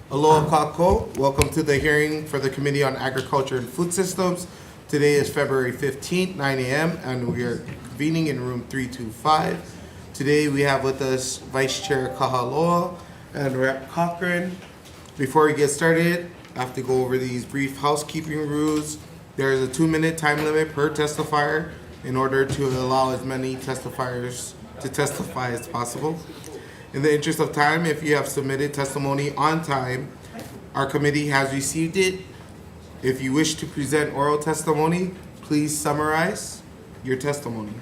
Aloha Kako. Welcome to the hearing for the Committee on Agriculture and Food Systems. Today is February 15th, 9 a.m., and we are convening in room 325. Today we have with us Vice Chair Kahaloa and Rep. Cochran. Before we get started, I have to go over these brief housekeeping rules. There is a 2-minute time limit per testifier in order to allow as many testifiers to testify as possible. In the interest of time, if you have submitted testimony on time, our committee has received it. If you wish to present oral testimony, please summarize your testimony.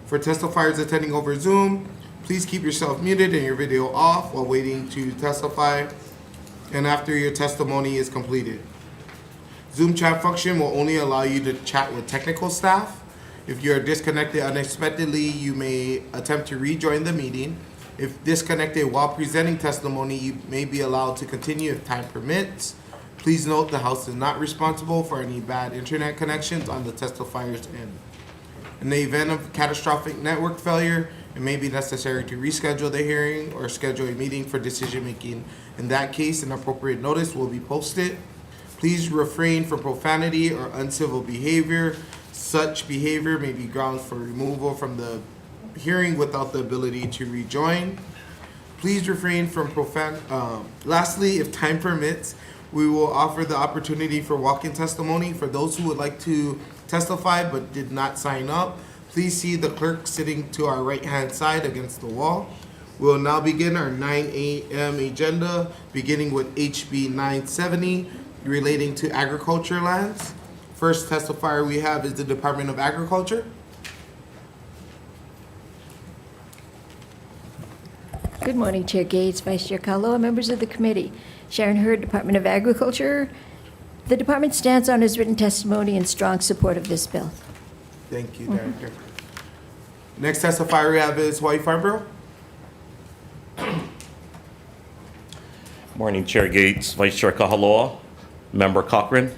For testifiers attending over Zoom, please keep yourself muted and your video off while waiting to testify and after your testimony is completed. Zoom chat function will only allow you to chat with technical staff. If you are disconnected unexpectedly, you may attempt to rejoin the meeting. If disconnected while presenting testimony, you may be allowed to continue if time permits. Please note the House is not responsible for any bad internet connections on the testifier's end. In the event of catastrophic network failure, it may be necessary to reschedule the hearing or schedule a meeting for decision making. In that case, an appropriate notice will be posted. Please refrain from profanity or uncivil behavior. Such behavior may be grounds for removal from the hearing without the ability to rejoin. Please refrain from lastly, if time permits, we will offer the opportunity for walk-in testimony. For those who would like to testify but did not sign up, please see the clerk sitting to our right-hand side against the wall. We'll now begin our 9 a.m. agenda, beginning with HB 970 relating to agriculture lands. First testifier we have is the Department of Agriculture. Good morning, Chair Gates, Vice Chair Kahaloa, members of the committee. Sharon Hurd, Department of Agriculture. The department stands on its written testimony in strong support of this bill. Thank you, Director. Next testifier we have is Hawaii Farm Bureau. Morning, Chair Gates, Vice Chair Kahaloa, Member Cochran.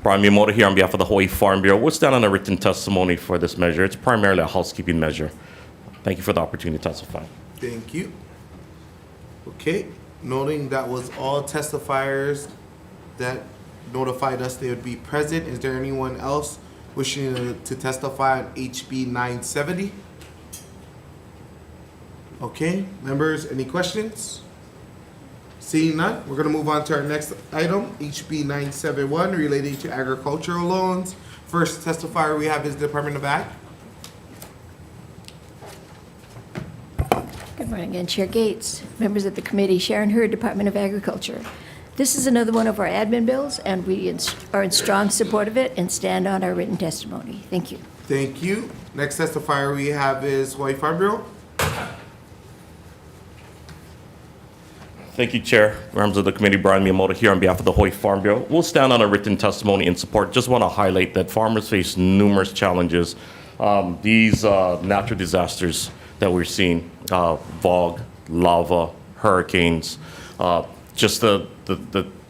Brian Miyamoto here on behalf of the Hawaii Farm Bureau. We'll stand on a written testimony for this measure. It's primarily a housekeeping measure. Thank you for the opportunity to testify. Thank you. Okay, noting that was all testifiers that notified us they would be present. Is there anyone else wishing to testify on HB 970? Okay, members, any questions? Seeing none, we're going to move on to our next item, HB 971, relating to agricultural loans. First testifier we have is the Department of Ag. Good morning again, Chair Gates, members of the committee. Sharon Hurd, Department of Agriculture. This is another one of our admin bills, and we are in strong support of it and stand on our written testimony. Thank you. Thank you. Next testifier we have is Hawaii Farm Bureau. Thank you, Chair. Members of the committee, Brian Miyamoto here on behalf of the Hawaii Farm Bureau. We'll stand on a written testimony in support. Just want to highlight that farmers face numerous challenges. These natural disasters that we're seeing, fog, lava, hurricanes, just the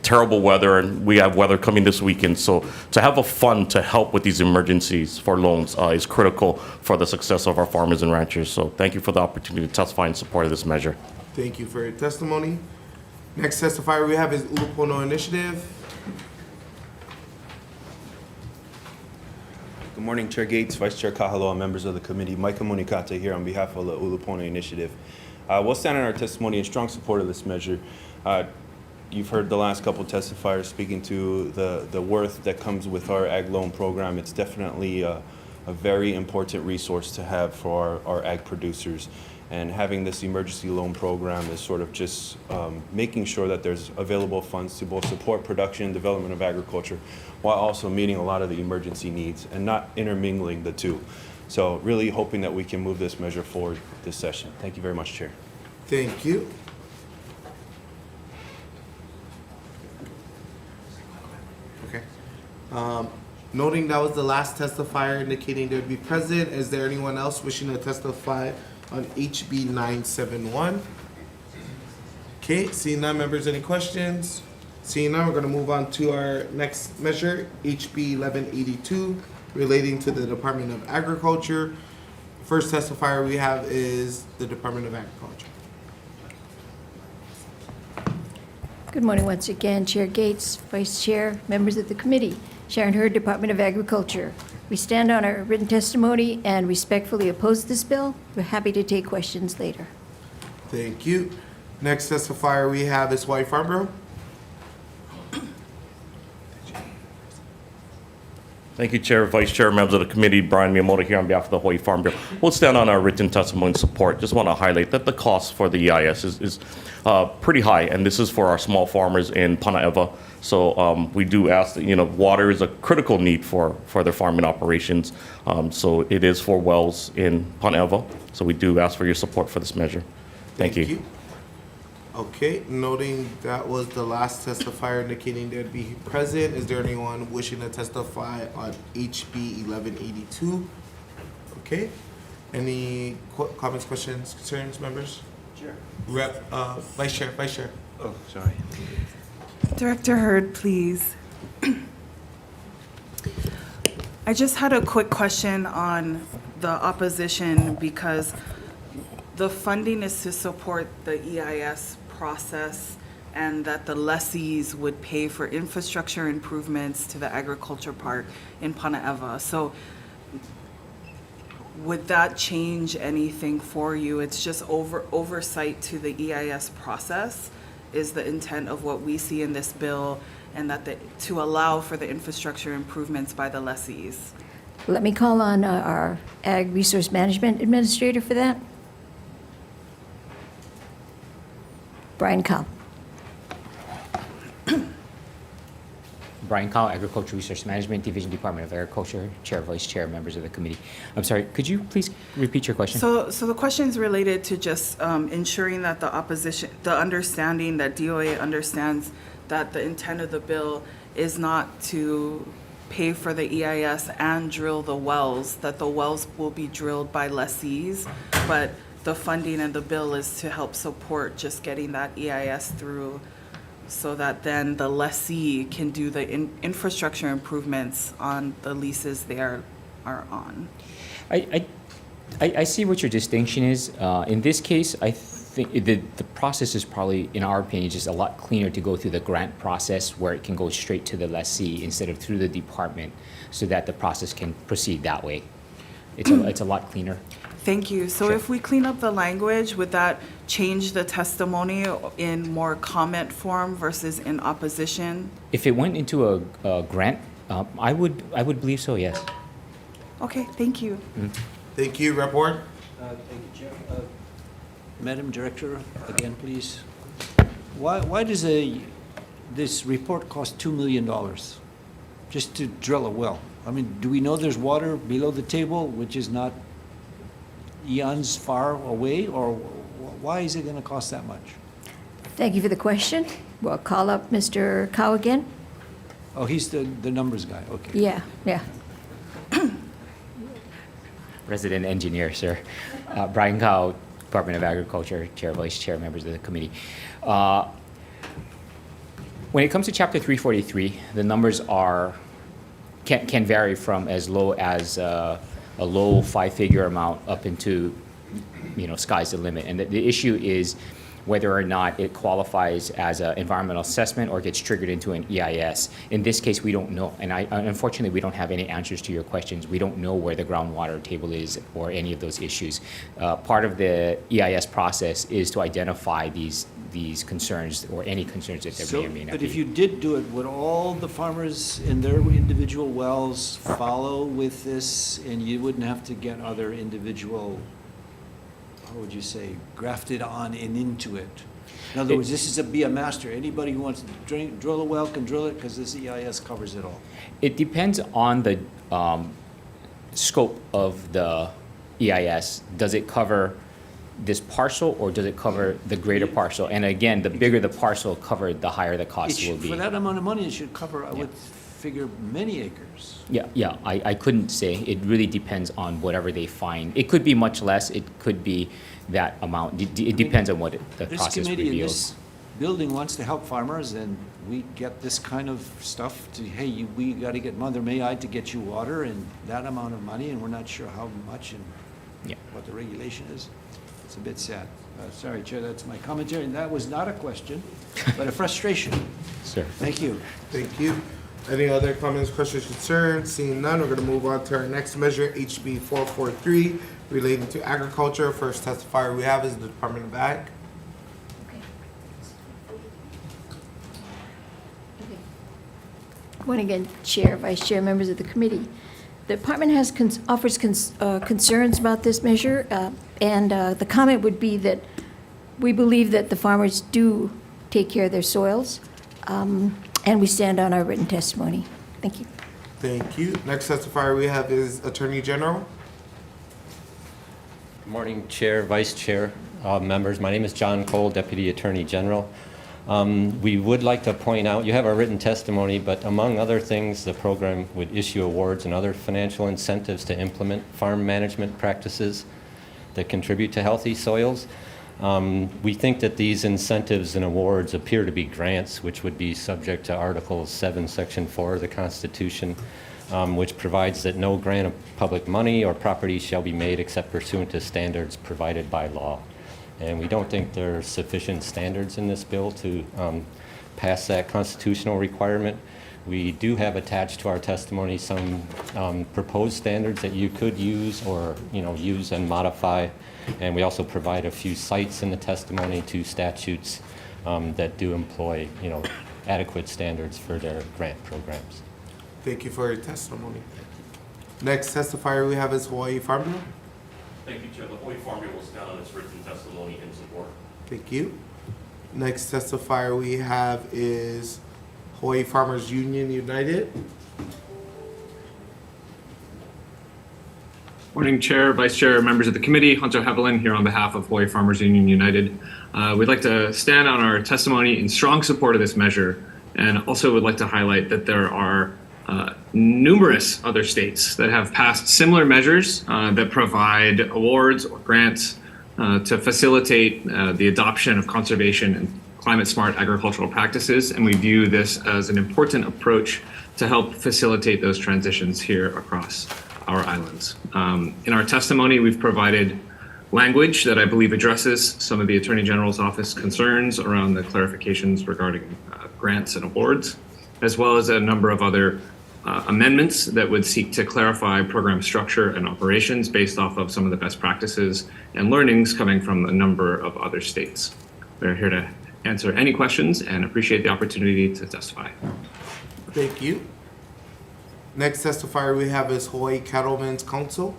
terrible weather, and we have weather coming this weekend. So to have a fund to help with these emergencies for loans is critical for the success of our farmers and ranchers. So thank you for the opportunity to testify in support of this measure. Thank you for your testimony. Next testifier we have is Ulupono Initiative. Good morning, Chair Gates, Vice Chair Kahaloa, members of the committee. Micah Munikata here on behalf of the Ulupono Initiative. We'll stand on our testimony in strong support of this measure. You've heard the last couple of testifiers speaking to the worth that comes with our ag loan program. It's definitely a very important resource to have for our ag producers. And having this emergency loan program is sort of just making sure that there's available funds to both support production and development of agriculture while also meeting a lot of the emergency needs and not intermingling the two. So really hoping that we can move this measure forward this session. Thank you very much, Chair. Thank you. Okay. Noting that was the last testifier indicating they would be present, is there anyone else wishing to testify on HB 971? Okay, seeing none, members, any questions? Seeing none, we're going to move on to our next measure, HB 1182, relating to the Department of Agriculture. First testifier we have is the Department of Agriculture. Good morning once again, Chair Gates, Vice Chair, members of the committee. Sharon Hurd, Department of Agriculture. We stand on our written testimony and respectfully oppose this bill. We're happy to take questions later. Thank you. Next testifier we have is White Farm Bureau. Thank you, Chair, Vice Chair, members of the committee. Brian Miyamoto here on behalf of the Hawaii Farm Bureau. We'll stand on our written testimony in support. Just want to highlight that the cost for the EIS is pretty high, and this is for our small farmers in Panaeva. So we do ask that, water is a critical need for their farming operations. So it is for wells in Panaeva. So we do ask for your support for this measure. Thank you. Okay, noting that was the last testifier indicating they'd be present. Is there anyone wishing to testify on HB 1182? Okay. Any comments, questions, concerns, members? Sure. Vice Chair. Oh, sorry. Director Hurd, please. I just had a quick question on the opposition because the funding is to support the EIS process and that the lessees would pay for infrastructure improvements to the agriculture park in Panaeva. So would that change anything for you? It's just oversight to the EIS process is the intent of what we see in this bill, and that to allow for the infrastructure improvements by the lessees. Let me call on our Ag Resource Management Administrator for that. Brian Cow. Brian Cowell, Agriculture Resource Management Division, Department of Agriculture, Chair, Vice Chair, members of the committee. I'm sorry, could you please repeat your question? So the question is related to just ensuring that the understanding that DOA understands that the intent of the bill is not to pay for the EIS and drill the wells, that the wells will be drilled by lessees, but the funding in the bill is to help support just getting that EIS through so that then the lessee can do the infrastructure improvements on the leases they are on. I see what your distinction is. In this case, I think the process is probably, in our opinion, just a lot cleaner to go through the grant process where it can go straight to the lessee instead of through the department, so that the process can proceed that way. It's a lot cleaner. Thank you. So Sure. if we clean up the language, would that change the testimony in more comment form versus in opposition? If it went into a grant, I would believe so, yes. Okay, thank you. Thank you, Rep. Ward. Thank you, Chair. Madam Director, again, please. Why does this report cost $2 million just to drill a well? I mean, do we know there's water below the table, which is not eons far away, or why is it going to cost that much? Thank you for the question. We'll call up Mr. Cow again. Oh, he's the numbers guy, okay. Yeah. Resident engineer, sir. Brian Cowell, Department of Agriculture, Chair, Vice Chair, members of the committee. When it comes to Chapter 343, the numbers can vary from as low as a low five-figure amount up into, sky's the limit. And the issue is whether or not it qualifies as an environmental assessment or gets triggered into an EIS. In this case, we don't know. And unfortunately, we don't have any answers to your questions. We don't know where the groundwater table is or any of those issues. Part of the EIS process is to identify these concerns or any concerns that there may or may not be. But if you did do it, would all the farmers in their individual wells follow with this, and you wouldn't have to get other individual, how would you say, grafted on and into it? In other words, this is be a master. Anybody who wants to drill a well can drill it because this EIS covers it all. It depends on the scope of the EIS. Does it cover this parcel or does it cover the greater parcel? And again, the bigger the parcel covered, the higher the cost will be. For that amount of money, it should cover, I would figure, many acres. Yeah, I couldn't say. It really depends on whatever they find. It could be much less. It could be that amount. It depends on what the process This committee in reveals. this building wants to help farmers, and we get this kind of stuff to, hey, we got to get Mother May I to get you water and that amount of money, and we're not sure how much and Yeah. what the regulation is. It's a bit sad. Sorry, Chair, that's my commentary, and that was not a question, but a frustration. Sir. Thank you. Thank you. Any other comments, questions, concerns? Seeing none, we're going to move on to our next measure, HB 443, relating to agriculture. First testifier we have is the Department of Ag. Once again, Chair, Vice Chair, members of the committee. The department offers concerns about this measure, and the comment would be that we believe that the farmers do take care of their soils, and we stand on our written testimony. Thank you. Thank you. Next testifier we have is Attorney General. Good morning, Chair, Vice Chair, members. My name is John Cole, Deputy Attorney General. We would like to point out, you have a written testimony, but among other things, the program would issue awards and other financial incentives to implement farm management practices that contribute to healthy soils. We think that these incentives and awards appear to be grants, which would be subject to Article 7, Section 4 of the Constitution, which provides that no grant of public money or property shall be made except pursuant to standards provided by law. And we don't think there are sufficient standards in this bill to pass that constitutional requirement. We do have attached to our testimony some proposed standards that you could use or use and modify. And we also provide a few cites in the testimony to statutes that do employ adequate standards for their grant programs. Thank you for your testimony. Next testifier we have is Hawaii Farm Bureau. Thank you, Chair. The Hawaii Farm Bureau will stand on its written testimony in support. Thank you. Next testifier we have is Hawaii Farmers Union United. Morning, Chair, Vice Chair, members of the committee. Hunter Hevelin here on behalf of Hawaii Farmers Union United. We'd like to stand on our testimony in strong support of this measure, and also would like to highlight that there are numerous other states that have passed similar measures that provide awards or grants to facilitate the adoption of conservation and climate-smart agricultural practices, and we view this as an important approach to help facilitate those transitions here across our islands. In our testimony, we've provided language that I believe addresses some of the Attorney General's office concerns around the clarifications regarding grants and awards, as well as a number of other amendments that would seek to clarify program structure and operations based off of some of the best practices and learnings coming from a number of other states. We're here to answer any questions and appreciate the opportunity to testify. Thank you. Next testifier we have is Hawaii Cattlemen's Council.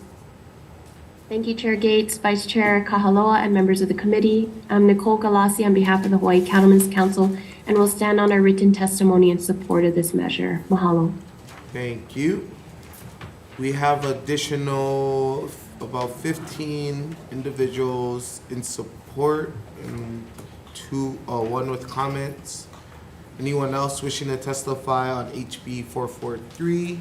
Thank you, Chair Gates, Vice Chair Kahaloa, and members of the committee. I'm Nicole Galassi on behalf of the Hawaii Cattlemen's Council, and will stand on our written testimony in support of this measure. Mahalo. Thank you. We have additional about 15 individuals in support and one with comments. Anyone else wishing to testify on HB 443?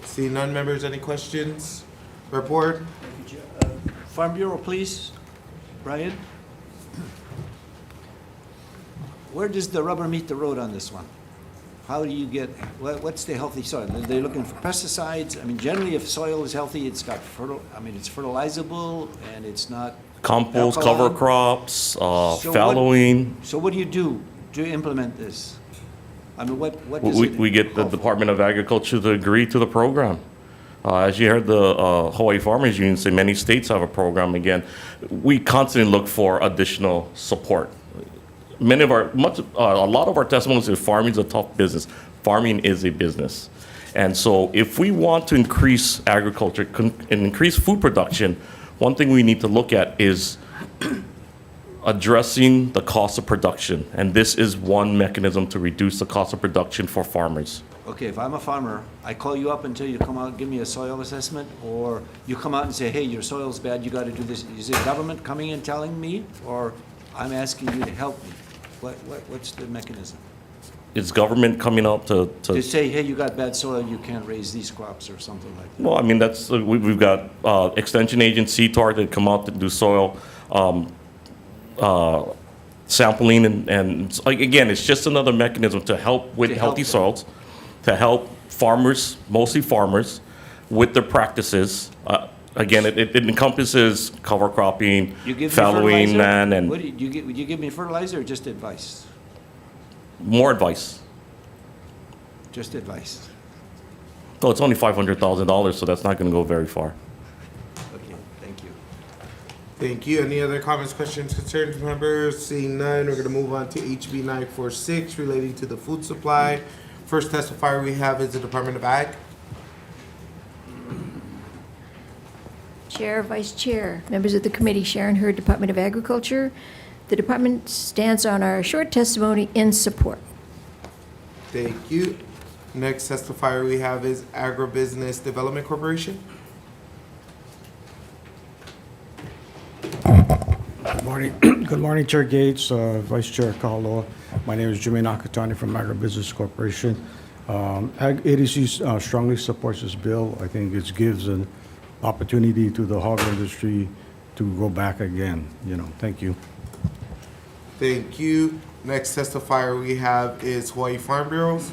Seeing none, members, any questions? Report? Thank you, Chair. Farm Bureau, please. Brian? Where does the rubber meet the road on this one? How do you get, what's the healthy soil? Are they looking for pesticides? I mean, generally, if soil is healthy, it's got it's fertilizable and it's not Compost, alkaline. cover crops, fallowing. So what do you do to implement this? I mean, what does it We get the call for? Department of Agriculture to agree to the program. As you heard the Hawaii Farmers Union say, many states have a program. Again, we constantly look for additional support. A lot of our testimonies is farming is a tough business. Farming is a business. And so if we want to increase agriculture and increase food production, one thing we need to look at is addressing the cost of production. And this is one mechanism to reduce the cost of production for farmers. Okay, if I'm a farmer, I call you up until you come out and give me a soil assessment, or you come out and say, hey, your soil's bad, you gotta do this. Is it government coming in telling me, or I'm asking you to help me? What's the mechanism? Is government coming out to To say, hey, you got bad soil, you can't raise these crops or something like that. Well, I mean, that's, we've got Extension Agent CTAR that come out to do soil sampling, and again, it's just another mechanism to help with To help healthy them. soils, to help farmers, mostly farmers, with their practices, again, it encompasses cover cropping, You give me fallowing, fertilizer? and What do would you give me fertilizer or just advice? more advice. Just advice. Oh, it's only $500,000, so that's not going to go very far. Okay, thank you. Thank you. Any other comments, questions, concerns, members? Seeing none, we're gonna move on to HB 946 relating to the food supply. First testifier we have is the Department of Ag. Chair, Vice Chair, members of the committee, Sharon Hurd, Department of Agriculture. The department stands on our short testimony in support. Thank you. Next testifier we have is Agribusiness Development Corporation. Good morning. Good morning, Chair Gates, Vice Chair Kahaloa. My name is Jimmy Nakatani from Agribusiness Corporation. ADC strongly supports this bill. I think it gives an opportunity to the hog industry to go back again, Thank you. Thank you. Next testifier we have is Hawaii Farm Bureaus.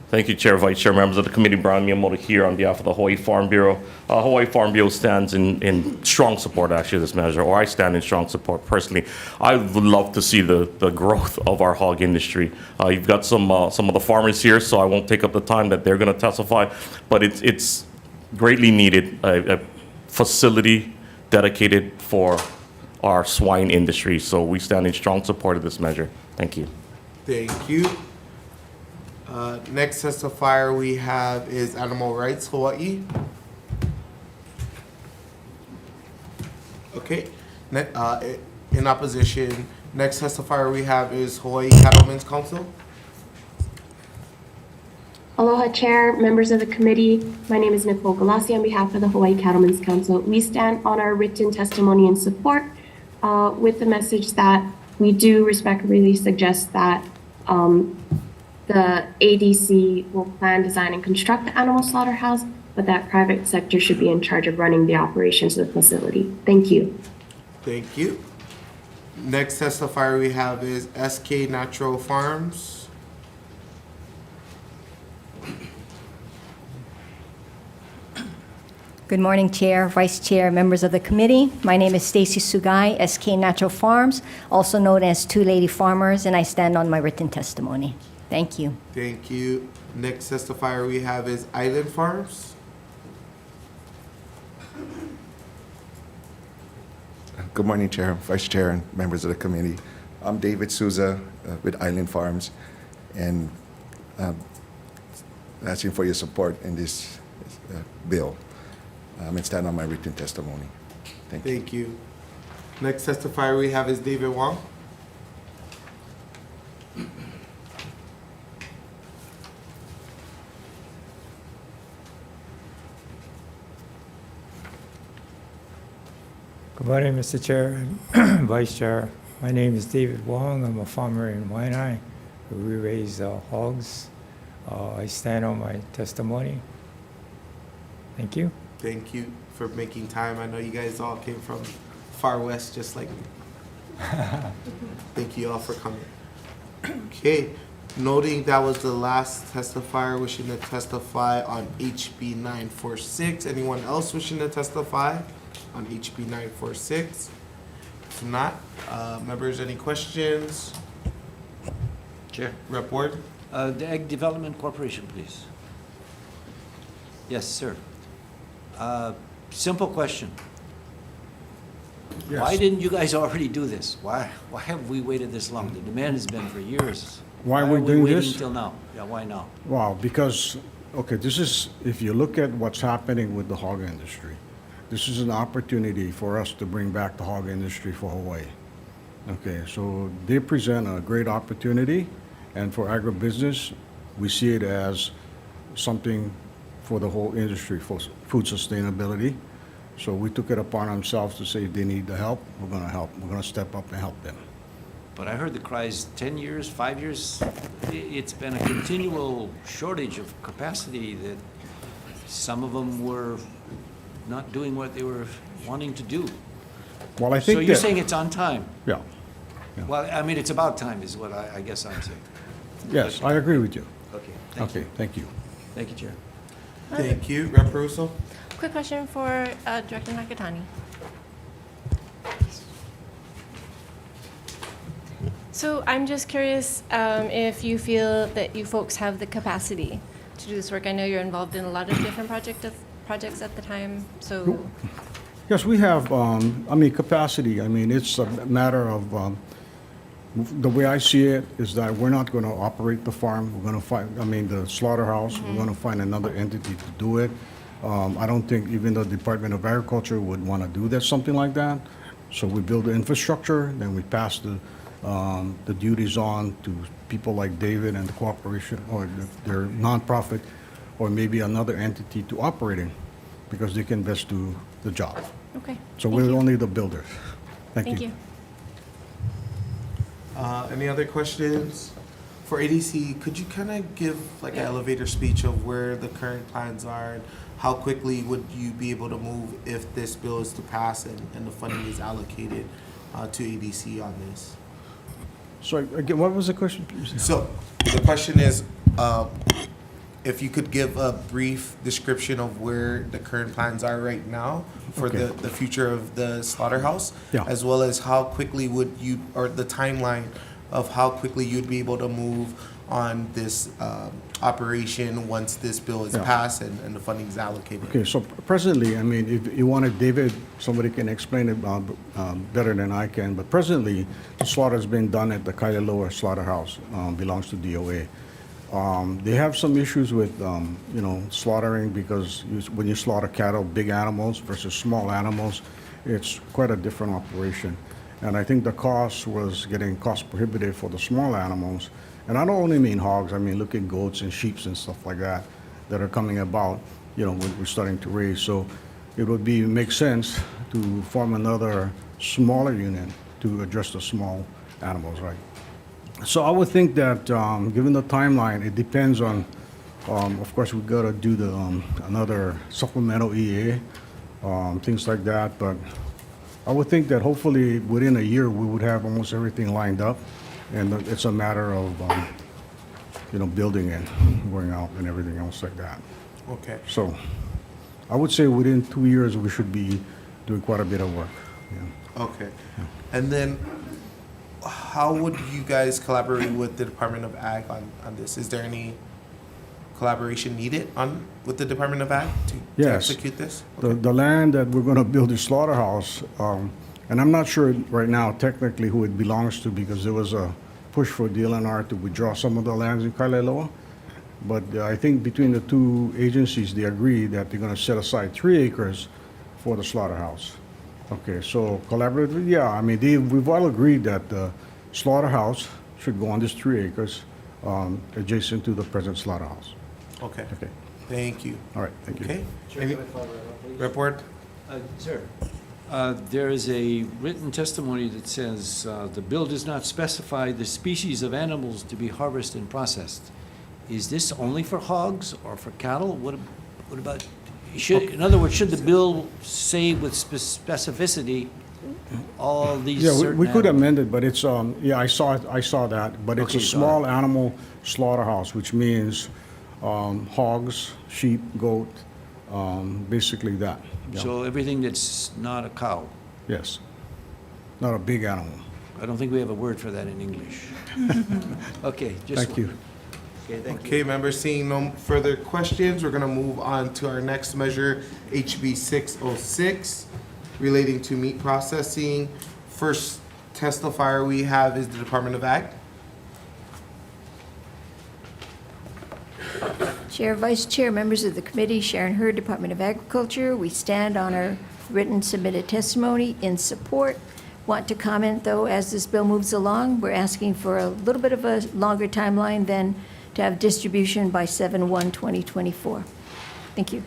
Thank you, Chair, Vice Chair, members of the committee. Brian Miyamoto here on behalf of the Hawaii Farm Bureau. Hawaii Farm Bureau stands in strong support, actually, of this measure, or I stand in strong support personally. I would love to see the growth of our hog industry. You've got some of the farmers here, so I won't take up the time that they're going to testify, but it's greatly needed, a facility dedicated for our swine industry. So we stand in strong support of this measure. Thank you. Thank you. Next testifier we have is Animal Rights Hawaii. Okay. In opposition, next testifier we have is Hawaii Cattlemen's Council. Aloha Chair, members of the committee. My name is Nicole Galassi on behalf of the Hawaii Cattlemen's Council. We stand on our written testimony in support with the message that we do respectfully suggest that the ADC will plan, design, and construct the animal slaughterhouse, but that private sector should be in charge of running the operations of the facility. Thank you. Thank you. Next testifier we have is SK Natural Farms. Good morning, Chair, Vice Chair, members of the committee. My name is Stacy Sugai, SK Natural Farms, also known as Two Lady Farmers, and I stand on my written testimony. Thank you. Thank you. Next testifier we have is Island Farms. Good morning, Chair, Vice Chair, and members of the committee. I'm David Souza with Island Farms, and asking for your support in this bill. And stand on my written testimony. Thank you. Thank you. Next testifier we have is David Wong. Good morning, Mr. Chair and Vice Chair. My name is David Wong. I'm a farmer in Waianae. We raise hogs. I stand on my testimony. Thank you. Thank you for making time. I know you guys all came from far west just like me. Thank you all for coming. Okay, noting that was the last testifier wishing to testify on HB 946. Anyone else wishing to testify on HB 946? If not, members, any questions? Chair. Rep Ward? The Ag Development Corporation, please. Yes, sir. Simple question. Yes. Why didn't you guys already do this? Why have we waited this long? The demand has been for years. Why are we doing waiting this? until now? Yeah, why now? Wow, because, this is, if you look at what's happening with the hog industry, this is an opportunity for us to bring back the hog industry for Hawaii. Okay, so they present a great opportunity, and for agribusiness, we see it as something for the whole industry, for food sustainability. So we took it upon ourselves to say if they need the help, we're gonna help. We're gonna step up and help them. But I heard the cries 10 years, 5 years. It's been a continual shortage of capacity that some of them were not doing what they were wanting to do. Well, I think So you're that- saying it's on time? Yeah. Well, I mean, it's about time is what I guess I'm saying. Yes, I agree with you. Okay, thank you. Okay, thank you. Thank you, Chair. Thank you. Rep. Russo? Quick question for Director Nakatani. So I'm just curious if you feel that you folks have the capacity to do this work. I know you're involved in a lot of different projects at the time, so. Yes, we have, capacity. It's a matter of, the way I see it is that we're not going to operate the farm. We're going to find, the slaughterhouse. We're going to find another entity to do it. I don't think even the Department of Agriculture would want to do that, something like that. So we build the infrastructure, then we pass the duties on to people like David and the corporation or their nonprofit or maybe another entity to operating because they can best do the job. Okay. So Thank we're you. only the builders. Thank you. Any other questions? For ADC, could you kind of give like an elevator speech of where the current plans are and how quickly would you be able to move if this bill is to pass and the funding is allocated to ADC on this? So again, what was the question, please? So the question is, if you could give a brief description of where the current plans are right now for Okay. the future of the slaughterhouse, Yeah. as well as how quickly would you, or the timeline of how quickly you'd be able to move on this operation once this bill is Yeah. passed and the funding is allocated. Okay, so presently, if you wanted David, somebody can explain it better than I can, but presently, the slaughter's been done at the Kailua Slaughterhouse, belongs to DOA. They have some issues with, slaughtering because when you slaughter cattle, big animals versus small animals, it's quite a different operation. And I think the cost was getting cost prohibitive for the small animals. And I don't only mean hogs, look at goats and sheep and stuff like that are coming about, we're starting to raise. So it would make sense to form another smaller unit to address the small animals, right? So I would think that, given the timeline, it depends on, of course, we got to do the another supplemental EA, things like that. But I would think that hopefully within a year we would have almost everything lined up, and it's a matter of, building it, going out, and everything else like that. Okay. So I would say within 2 years we should be doing quite a bit of work. Yeah. Okay. And then how would you guys collaborate with the Department of Ag on this? Is there any collaboration needed with the Department of Ag to Yes. execute this? The land that we're going to build the slaughterhouse, and I'm not sure right now technically who it belongs to because there was a push for DLNR to withdraw some of the lands in Kailua. But I think between the two agencies, they agreed that they're going to set aside 3 acres for the slaughterhouse. Okay, so collaboratively, yeah, we've all agreed that the slaughterhouse should go on this 3 acres adjacent to the present slaughterhouse. Okay. Okay, Thank you. all right, thank you. Okay. Chair, Any can I follow that up, please? report? Sir, there is a written testimony that says the bill does not specify the species of animals to be harvested and processed. Is this only for hogs or for cattle? What about, in other words, should the bill say with specificity all these Yeah, certain we could animals? amend it, but it's, I saw that, but it's Okay, a you saw small animal slaughterhouse, which means hogs, sheep, goat, basically that. Yeah. So everything that's not a cow? Yes, not a big animal. I don't think we have a word for that in English. Okay, just. Thank you. Okay, thank you. Okay, members, seeing no further questions, we're gonna move on to our next measure, HB 606, relating to meat processing. First testifier we have is the Department of Ag. Chair, Vice Chair, members of the committee, Sharon Hurd, Department of Agriculture. We stand on our written submitted testimony in support. Want to comment, though, as this bill moves along, we're asking for a little bit of a longer timeline than to have distribution by 7/1/2024. Thank you.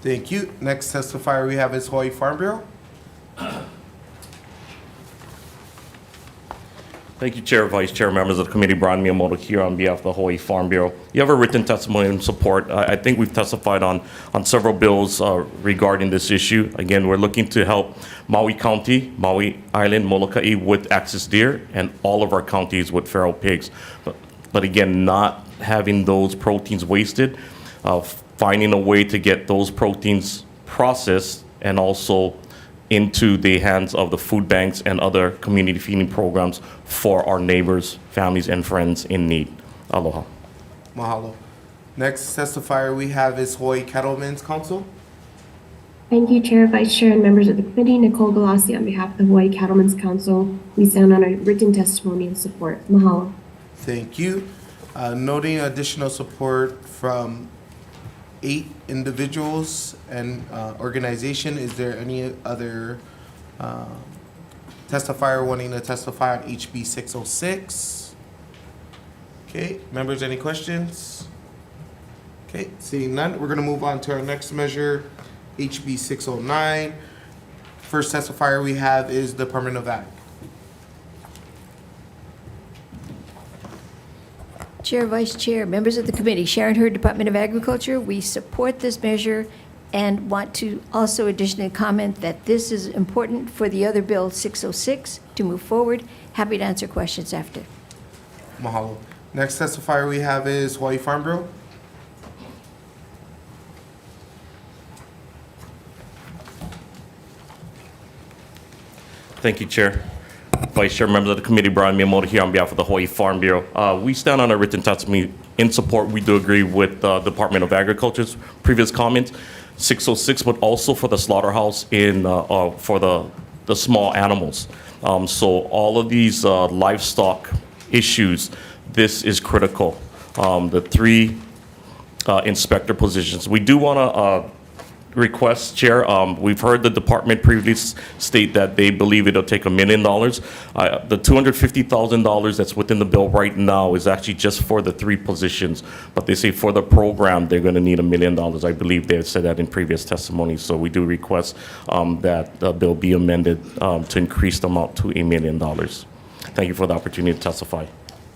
Thank you. Next testifier we have is Hawaii Farm Bureau. Thank you, Chair, Vice Chair, members of the committee. Brian Miyamoto here on behalf of the Hawaii Farm Bureau. You have a written testimony in support. I think we've testified on several bills regarding this issue. Again, we're looking to help Maui County, Maui Island, Molokai with axis deer, and all of our counties with feral pigs. But again, not having those proteins wasted, finding a way to get those proteins processed and also into the hands of the food banks and other community feeding programs for our neighbors, families, and friends in need. Aloha. Mahalo. Next testifier we have is Hawaii Cattlemen's Council. Thank you, Chair, Vice Chair, and members of the committee. Nicole Galassi on behalf of the Hawaii Cattlemen's Council. We stand on a written testimony in support. Mahalo. Thank you. Noting additional support from 8 individuals and organization, is there any other testifier wanting to testify on HB 606? Okay, members, any questions? Okay, seeing none, we're going to move on to our next measure, HB 609. First testifier we have is Department of Ag. Chair, Vice Chair, members of the committee, Sharon Hurd, Department of Agriculture, we support this measure and want to also additionally comment that this is important for the other bill, 606, to move forward. Happy to answer questions after. Mahalo. Next testifier we have is Hawaii Farm Bureau. Thank you, Chair. Vice Chair, members of the committee, Brian Miyamoto here on behalf of the Hawaii Farm Bureau. We stand on a written testimony in support. We do agree with the Department of Agriculture's previous comments. 606, but also for the slaughterhouse for the small animals. So all of these livestock issues, this is critical. The 3 inspector positions. We do want to request, Chair, we've heard the department previously state that they believe it'll take $1 million. The $250,000 that's within the bill right now is actually just for the 3 positions, but they say for the program, they're going to need $1 million. I believe they said that in previous testimony, so we do request that the bill be amended to increase the amount to $1 million. Thank you for the opportunity to testify.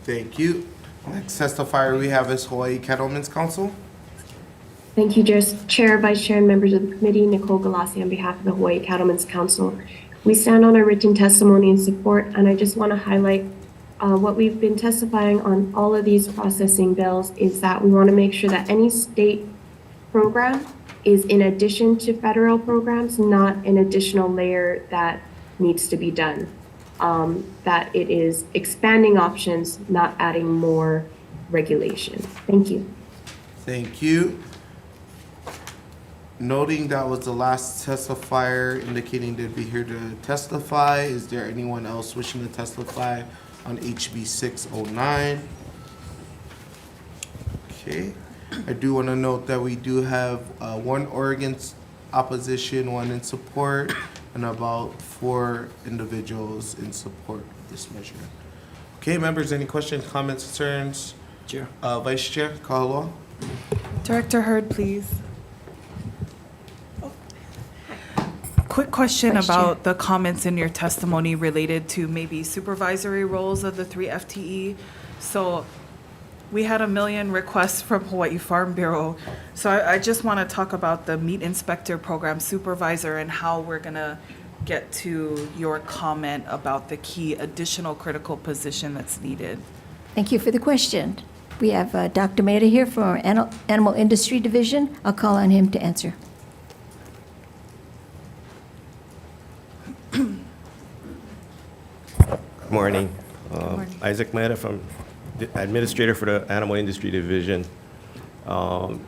Thank you. Next testifier we have is Hawaii Cattlemen's Council. Thank you, Chair, Vice Chair, and members of the committee. Nicole Galassi on behalf of the Hawaii Cattlemen's Council. We stand on our written testimony in support, and I just want to highlight what we've been testifying on all of these processing bills is that we want to make sure that any state program is in addition to federal programs, not an additional layer that needs to be done. That it is expanding options, not adding more regulation. Thank you. Thank you. Noting that was the last testifier indicating they'd be here to testify, is there anyone else wishing to testify on HB 609? Okay. I do want to note that we do have 1 Oregon's opposition, 1 in support, and about 4 individuals in support of this measure. Okay, members, any questions, comments, concerns? Chair. Vice Chair Kahaloa. Director Hurd, please. Quick question Vice Chair. about the comments in your testimony related to maybe supervisory roles of the 3 FTE. So we had 1 million requests from Hawaii Farm Bureau. So I just want to talk about the meat inspector program supervisor and how we're going to get to your comment about the key additional critical position that's needed. Thank you for the question. We have Dr. Maeda here from our Animal Industry Division. I'll call on him to answer. Good morning. Isaac Mehta, from the Administrator for the Animal Industry Division. The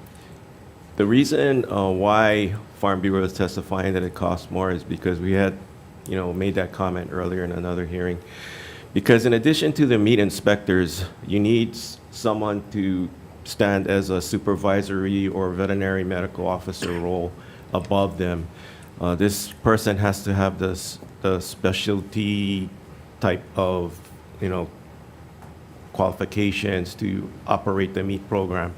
reason why Farm Bureau is testifying that it costs more is because we had, made that comment earlier in another hearing. Because in addition to the meat inspectors, you need someone to stand as a supervisory or veterinary medical officer role above them. This person has to have the specialty type of, qualifications to operate the meat program.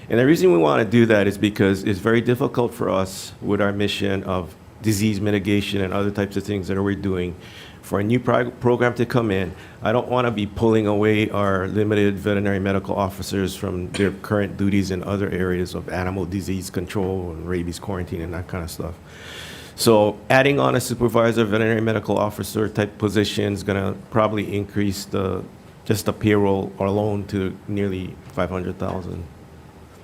And the reason we want to do that is because it's very difficult for us with our mission of disease mitigation and other types of things that we're doing. For a new program to come in, I don't want to be pulling away our limited veterinary medical officers from their current duties in other areas of animal disease control and rabies quarantine and that kind of stuff. So adding on a supervisor, veterinary medical officer type position is going to probably increase the just the payroll alone to nearly 500,000.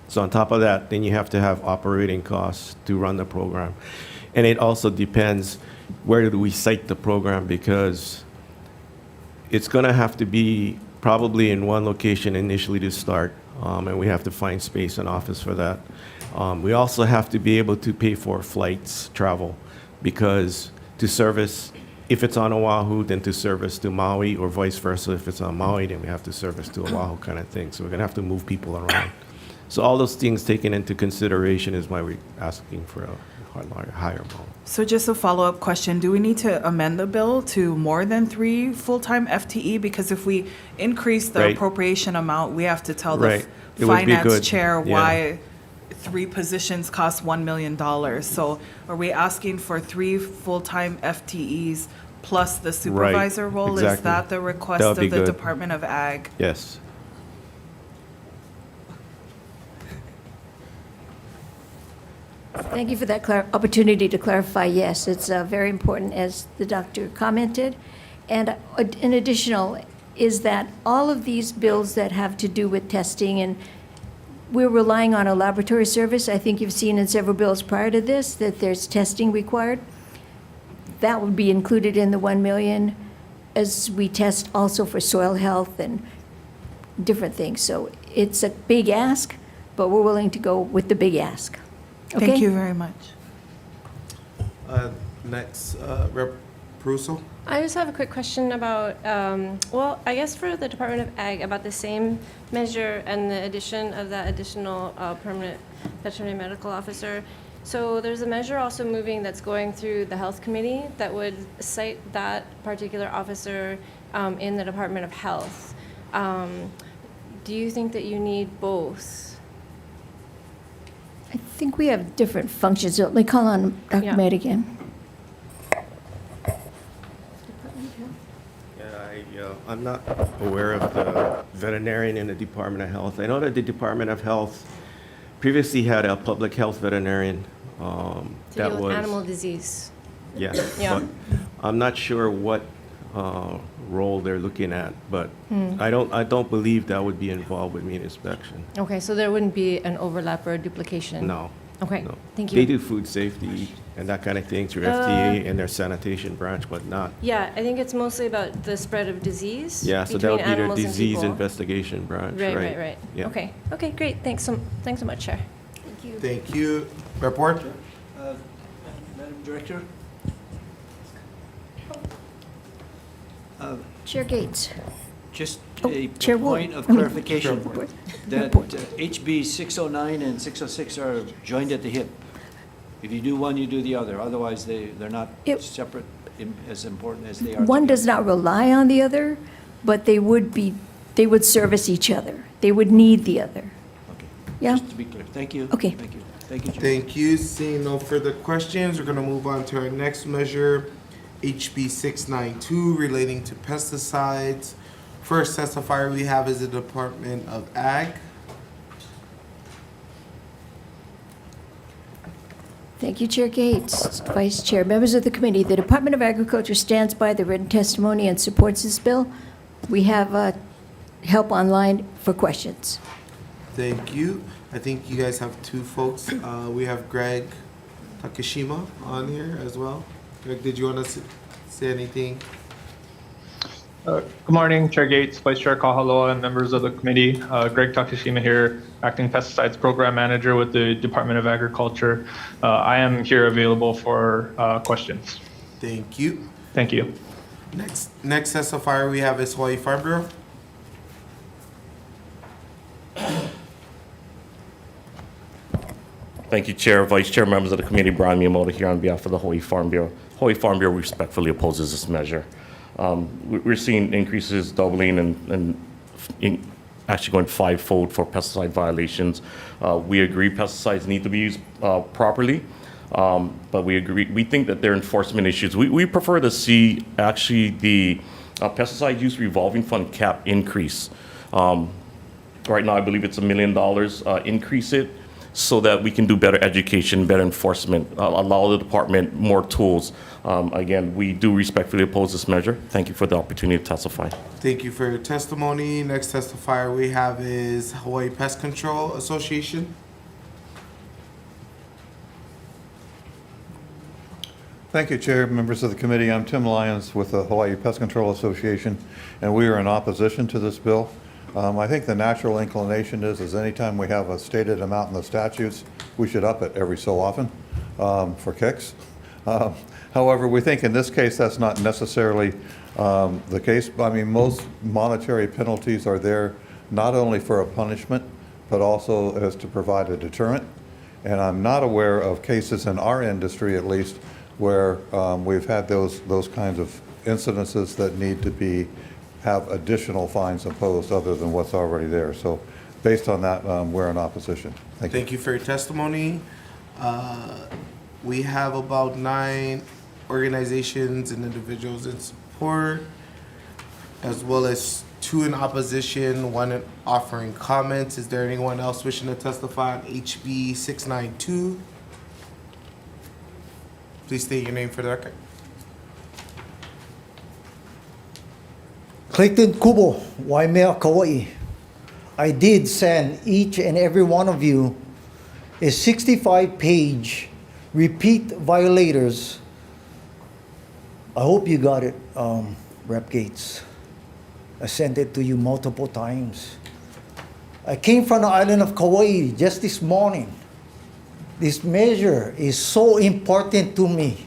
So on top of that, then you have to have operating costs to run the program. And it also depends where do we site the program, because it's going to have to be probably in one location initially to start, and we have to find space and office for that. We also have to be able to pay for flights, travel, because to service, if it's on Oahu, then to service to Maui, or vice versa. If it's on Maui, then we have to service to Oahu kind of thing. So we're going to have to move people around. So all those things taken into consideration is why we're asking for a higher amount. So just a follow-up question, do we need to amend the bill to more than 3 full-time FTE? Because if we increase the Right. appropriation amount, we have to tell the Right. It would be finance good. chair Yeah. why 3 positions cost $1 million. So are we asking for 3 full-time FTEs plus the supervisor role? Is exactly. that the request That of would the be good. Department of Ag? Yes. Thank you for that opportunity to clarify. Yes, it's very important, as the doctor commented. And an additional is that all of these bills that have to do with testing, and we're relying on a laboratory service. I think you've seen in several bills prior to this that there's testing required. That would be included in the 1 million, as we test also for soil health and different things. So it's a big ask, but we're willing to go with the big ask. Thank Okay? you very much. Next, Rep. Pruso. I just have a quick question about, well, I guess for the Department of Ag, about the same measure and the addition of that additional permanent veterinary medical officer. So there's a measure also moving that's going through the Health Committee that would cite that particular officer in the Department of Health. Do you think that you need both? I think we have different functions. Let me call on Dr. Yeah. Med again. I'm not aware of the veterinarian in the Department of Health. I know that the Department of Health previously had a public health veterinarian. To That deal with was animal disease? Yeah. Yeah. But I'm not sure what role they're looking at, but I don't believe that would be involved with meat inspection. Okay, so there wouldn't be an overlap or a duplication? No. Okay, No. thank you. They do food safety and that kind of thing through FDA and their sanitation branch, but not. Yeah, I think it's mostly about the spread of disease Yeah, so that between would be their animals and disease people. investigation branch, Right, right? right. Yeah. Okay, okay, great. Thanks so much, Chair. Thank you. Thank you. Report. Madam Director? Chair Gates. Just Oh, a Chair Wood. point of I mean, clarification, Report. that Report. HB 609 and 606 are joined at the hip. If you do one, you do the other. Otherwise, they're not It- separate, as important as they are One together. does not rely on the other, but they would service each other. They would need the other. Okay. Yeah? Just to be clear. Thank you. Okay. Thank you. Thank you, Chair. Thank you. Seeing no further questions, we're going to move on to our next measure, HB 692, relating to pesticides. First testifier we have is the Department of Ag. Thank you, Chair Gates. Vice Chair, members of the committee, the Department of Agriculture stands by the written testimony and supports this bill. We have help online for questions. Thank you. I think you guys have two folks. We have Greg Takashima on here as well. Greg, did you want to say anything? Good morning, Chair Gates, Vice Chair Kahaloa, and members of the committee. Greg Takashima here, Acting Pesticides Program Manager with the Department of Agriculture. I am here available for questions. Thank you. Thank you. Next testifier we have is Hawaii Farm Bureau. Thank you, Chair, Vice Chair, members of the committee. Brian Miyamoto here on behalf of the Hawaii Farm Bureau. Hawaii Farm Bureau respectfully opposes this measure. We're seeing increases doubling and actually going fivefold for pesticide violations. We agree pesticides need to be used properly, but we think that there are enforcement issues. We prefer to see actually the pesticide use revolving fund cap increase. Right now, I believe it's $1 million, increase it, so that we can do better education, better enforcement, allow the department more tools. Again, we do respectfully oppose this measure. Thank you for the opportunity to testify. Thank you for your testimony. Next testifier we have is Hawaii Pest Control Association. Thank you, Chair, members of the committee. I'm Tim Lyons with the Hawaii Pest Control Association, and we are in opposition to this bill. I think the natural inclination is anytime we have a stated amount in the statutes, we should up it every so often for kicks. However, we think in this case that's not necessarily the case. I mean, most monetary penalties are there not only for a punishment, but also as to provide a deterrent. And I'm not aware of cases in our industry, at least, where we've had those kinds of incidences that need to have additional fines imposed other than what's already there. So based on that, we're in opposition. Thank you. Thank you for your testimony. We have about 9 organizations and individuals in support, as well as 2 in opposition, 1 offering comments. Is there anyone else wishing to testify on HB 692? Please state your name for the record. Clayton Kubo, Waimea, Kauai. I did send each and every one of you a 65-page repeat violators. I hope you got it, Rep. Gates. I sent it to you multiple times. I came from the island of Kauai just this morning. This measure is so important to me.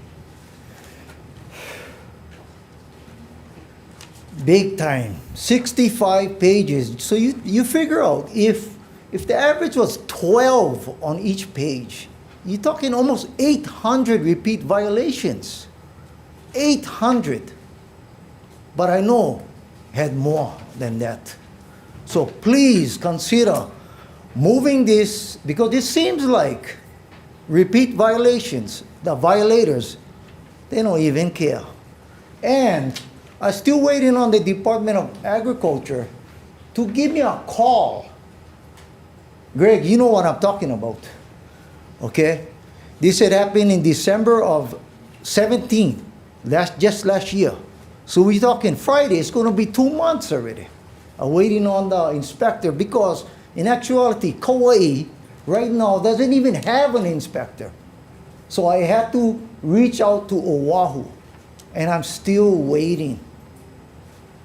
Big time. 65 pages. So you figure out if the average was 12 on each page, you're talking almost 800 repeat violations. 800. But I know had more than that. So please consider moving this, because it seems like repeat violations, the violators, they don't even care. And I'm still waiting on the Department of Agriculture to give me a call. Greg, you know what I'm talking about, okay? This had happened in December of 17, just last year. So we're talking Friday, it's gonna be 2 months already. I'm waiting on the inspector, because in actuality, Kauai right now doesn't even have an inspector. So I had to reach out to Oahu, and I'm still waiting.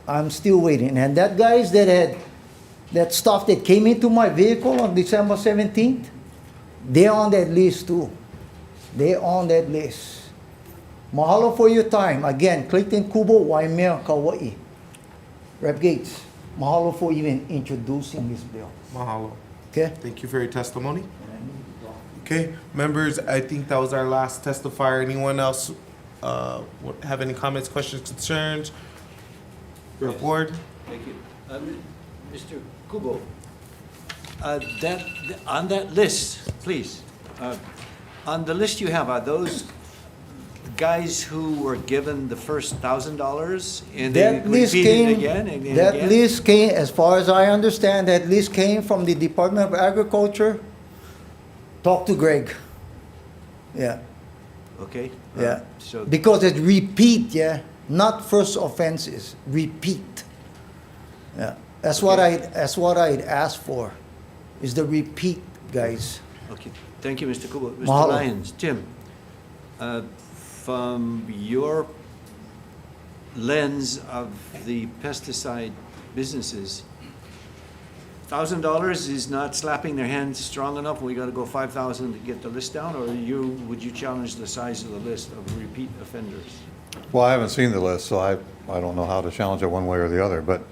I'm still waiting. And that guys that had that stuff that came into my vehicle on December 17th, they're on that list too. They're on that list. Mahalo for your time. Again, Clayton Kubo, Waimea, Kauai. Rep. Gates, mahalo for even introducing this bill. Mahalo. Okay? Thank you for your testimony. Okay, members, I think that was our last testifier. Anyone else have any comments, questions, concerns? Report? Thank you. Mr. Kubo, on that list, please, on the list you have, are those guys who were given the first $1,000 and they repeated it again and again? That list came, as far as I understand, that list came from the Department of Agriculture. Talk to Greg. Yeah. Okay. Yeah. So because it's repeat, yeah, not first offenses, repeat. Yeah. That's what I'd asked for, is the repeat, guys. Okay. Thank you, Mr. Kubo. Mr. Mahalo. Lyons, Tim, from your lens of the pesticide businesses, $1,000 is not slapping their hands strong enough. We got to go 5,000 to get the list down, or would you challenge the size of the list of repeat offenders? Well, I haven't seen the list, so I don't know how to challenge it one way or the other. But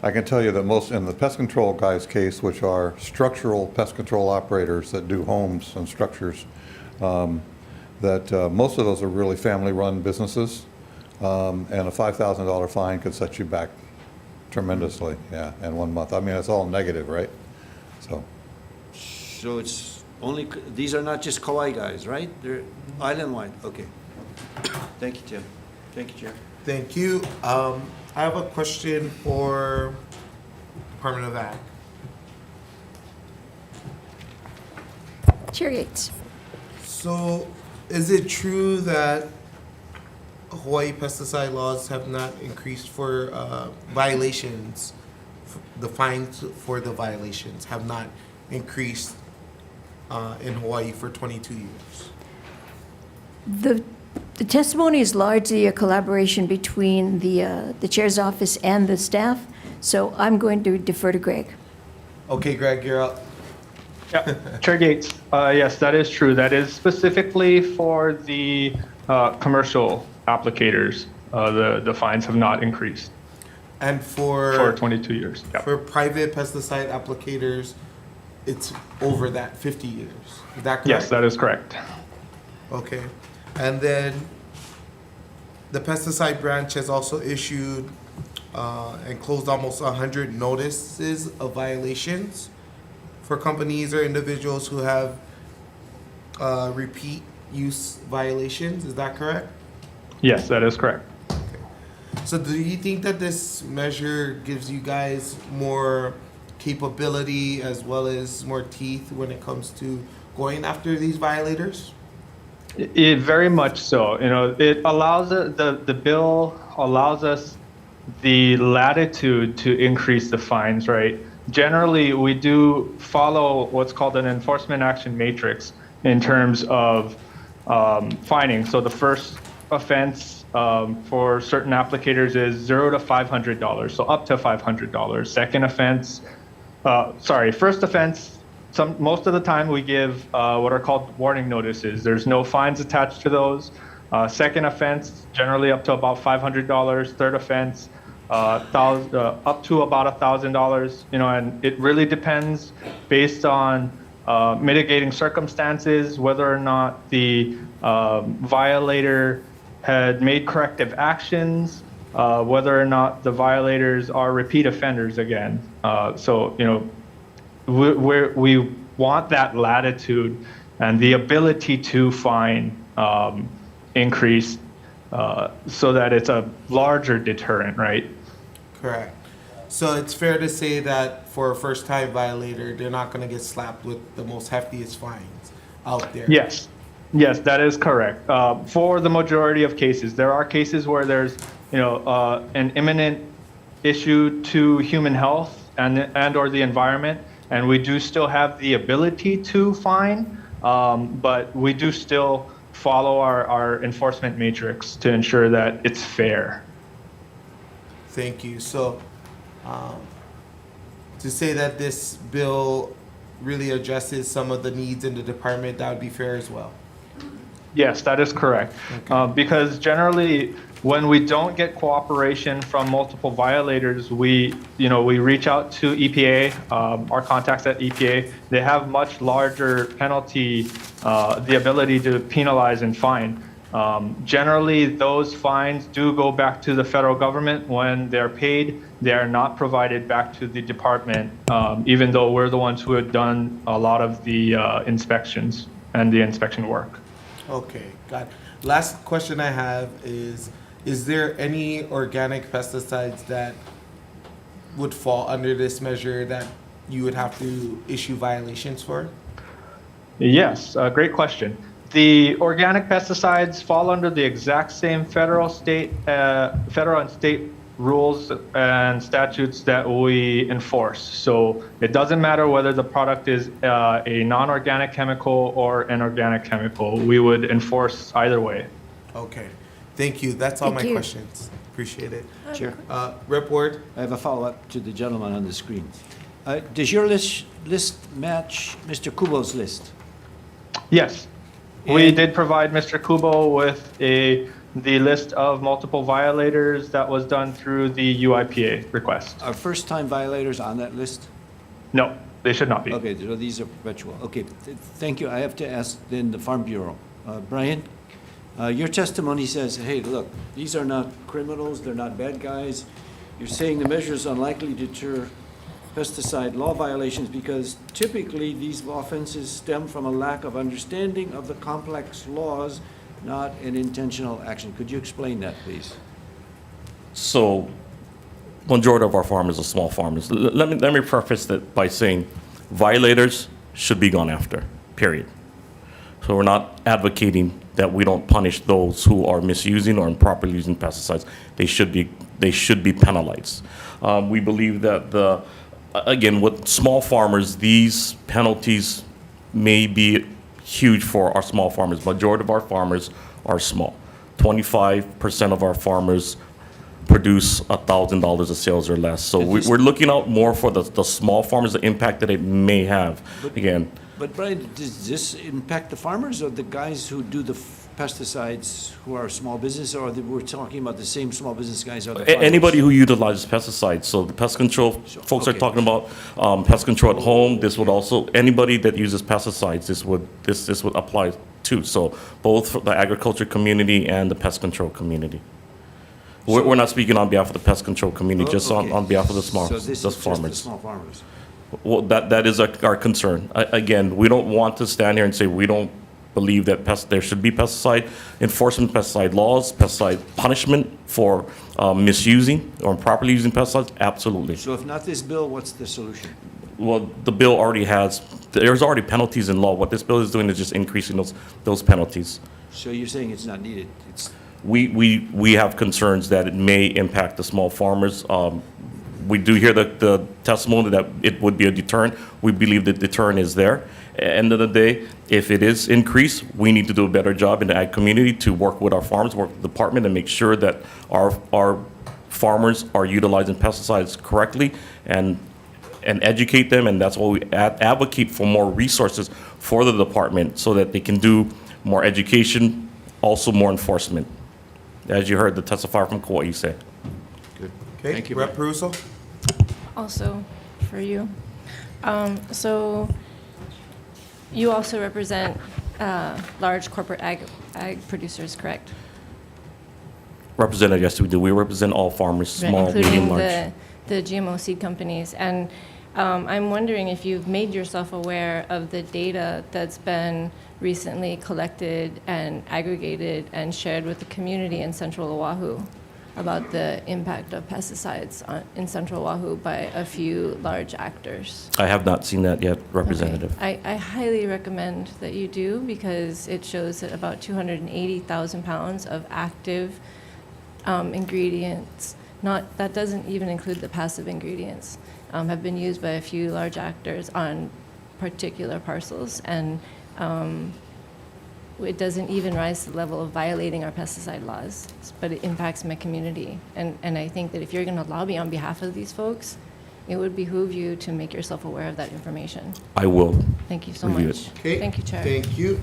I can tell you that most, in the pest control guys' case, which are structural pest control operators that do homes and structures, that most of those are really family-run businesses, and a $5,000 fine could set you back tremendously, yeah, in 1 month. I mean, it's all negative, right? So it's only, these are not just Kauai guys, right? They're island-wide, okay. Thank you, Tim. Thank you, Chair. Thank you. I have a question for Department of Ag. Chair Gates. So, is it true that Hawaii pesticide laws have not increased for violations? The fines for the violations have not increased in Hawaii for 22 years. The testimony is largely a collaboration between the chair's office and the staff, so I'm going to defer to Greg. Okay, Greg, you're up. Yeah, Chair Gates, yes, that is true. That is specifically for the commercial applicators. The fines have not increased And for 22 years. Yeah. for private pesticide applicators, it's over that 50 years. Is that correct? Yes, that is correct. Okay. And then the pesticide branch has also issued and closed almost 100 notices of violations for companies or individuals who have repeat use violations. Is that correct? Yes, that is correct. So do you think that this measure gives you guys more capability as well as more teeth when it comes to going after these violators? It very much so. You know, it allows the bill allows us the latitude to increase the fines, right? Generally, we do follow what's called an enforcement action matrix in terms of fining. So the first offense for certain applicators is $0 to $500, so up to $500. Second offense, first offense, most of the time we give what are called warning notices. There's no fines attached to those. Second offense, generally up to about $500. Third offense, up to about $1,000. You know, and it really depends based on mitigating circumstances, whether or not the violator had made corrective actions, whether or not the violators are repeat offenders again. So, you know, we want that latitude and the ability to fine increased so that it's a larger deterrent, right? Correct. So it's fair to say that for a first-time violator, they're not going to get slapped with the most heftiest fines out there. Yes. Yes, that is correct. For the majority of cases, there are cases where there's, you know, an imminent issue to human health and or the environment, and we do still have the ability to fine, but we do still follow our enforcement matrix to ensure that it's fair. Thank you. So to say that this bill really addresses some of the needs in the department, that would be fair as well. Yes, that is correct. Because generally, when we don't get cooperation from multiple violators, we reach out to EPA, our contacts at EPA. They have much larger penalty, the ability to penalize and fine. Generally, those fines do go back to the federal government. When they're paid, they are not provided back to the department, even though we're the ones who have done a lot of the inspections and the inspection work. Okay, got it. Last question I have is there any organic pesticides that would fall under this measure that you would have to issue violations for? Yes, great question. The organic pesticides fall under the exact same federal and state rules and statutes that we enforce. So it doesn't matter whether the product is a non-organic chemical or an organic chemical. We would enforce either way. Okay, thank you. That's all Thank my you. questions. Appreciate it. Chair, Rep. Ward? I have a follow-up to the gentleman on the screen. Does your list match Mr. Kubo's list? Yes, we And- did provide Mr. Kubo with the list of multiple violators that was done through the UIPA request. Are first-time violators on that list? No, they should not be. Okay, so these are perpetual. Okay, thank you. I have to ask then the Farm Bureau. Brian, your testimony says, hey, look, these are not criminals, they're not bad guys. You're saying the measure is unlikely to deter pesticide law violations because typically these offenses stem from a lack of understanding of the complex laws, not an intentional action. Could you explain that, please? So, majority of our farmers are small farmers. Let me preface that by saying violators should be gone after, period. So we're not advocating that we don't punish those who are misusing or improperly using pesticides. They should be penalized. We believe that again, with small farmers, these penalties may be huge for our small farmers. Majority of our farmers are small. 25% of our farmers produce $1,000 of sales or less. So we're looking out more for the small farmers, the impact that it may have. Again, But Brian, does this impact the farmers or the guys who do the pesticides who are small business, or we're talking about the same small business guys are the farmers? anybody who utilizes pesticides. So the pest control folks are talking about pest control at home. This would also, anybody that uses pesticides, this would apply to. So both for the agriculture community and the pest control community. We're not speaking on behalf of the pest control community, just on behalf of the small So this just is farmers. just the small farmers. Well, that is our concern. Again, we don't want to stand here and say we don't believe that there should be pesticide enforcement, pesticide laws, pesticide punishment for misusing or improperly using pesticides. Absolutely. So if not this bill, what's the solution? Well, the bill already there's already penalties in law. What this bill is doing is just increasing those penalties. So you're saying it's not needed? We have concerns that it may impact the small farmers. We do hear the testimony that it would be a deterrent. We believe the deterrent is there. End of the day, if it is increased, we need to do a better job in the ag community to work with our farmers, work with the department, and make sure that our farmers are utilizing pesticides correctly and educate them. And that's why we advocate for more resources for the department so that they can do more education, also more enforcement. As you heard the testifier from Kauai say. Good. Okay. Thank you, Rep. Peruso. Also for you. So you also represent large corporate ag producers, correct? Representative, yes, we do. We represent all farmers, Right, small, medium, including large. the GMO seed companies. And I'm wondering if you've made yourself aware of the data that's been recently collected and aggregated and shared with the community in Central Oahu about the impact of pesticides in Central Oahu by a few large actors. I have not seen that yet, Representative. I highly recommend that you do, because it shows that about 280,000 pounds of active ingredients, that doesn't even include the passive ingredients, have been used by a few large actors on particular parcels, and it doesn't even rise to the level of violating our pesticide laws, but it impacts my community. And I think that if you're going to lobby on behalf of these folks, it would behoove you to make yourself aware of that information. I will. Thank you so review much. it. Okay. Thank you, Chair. Thank you.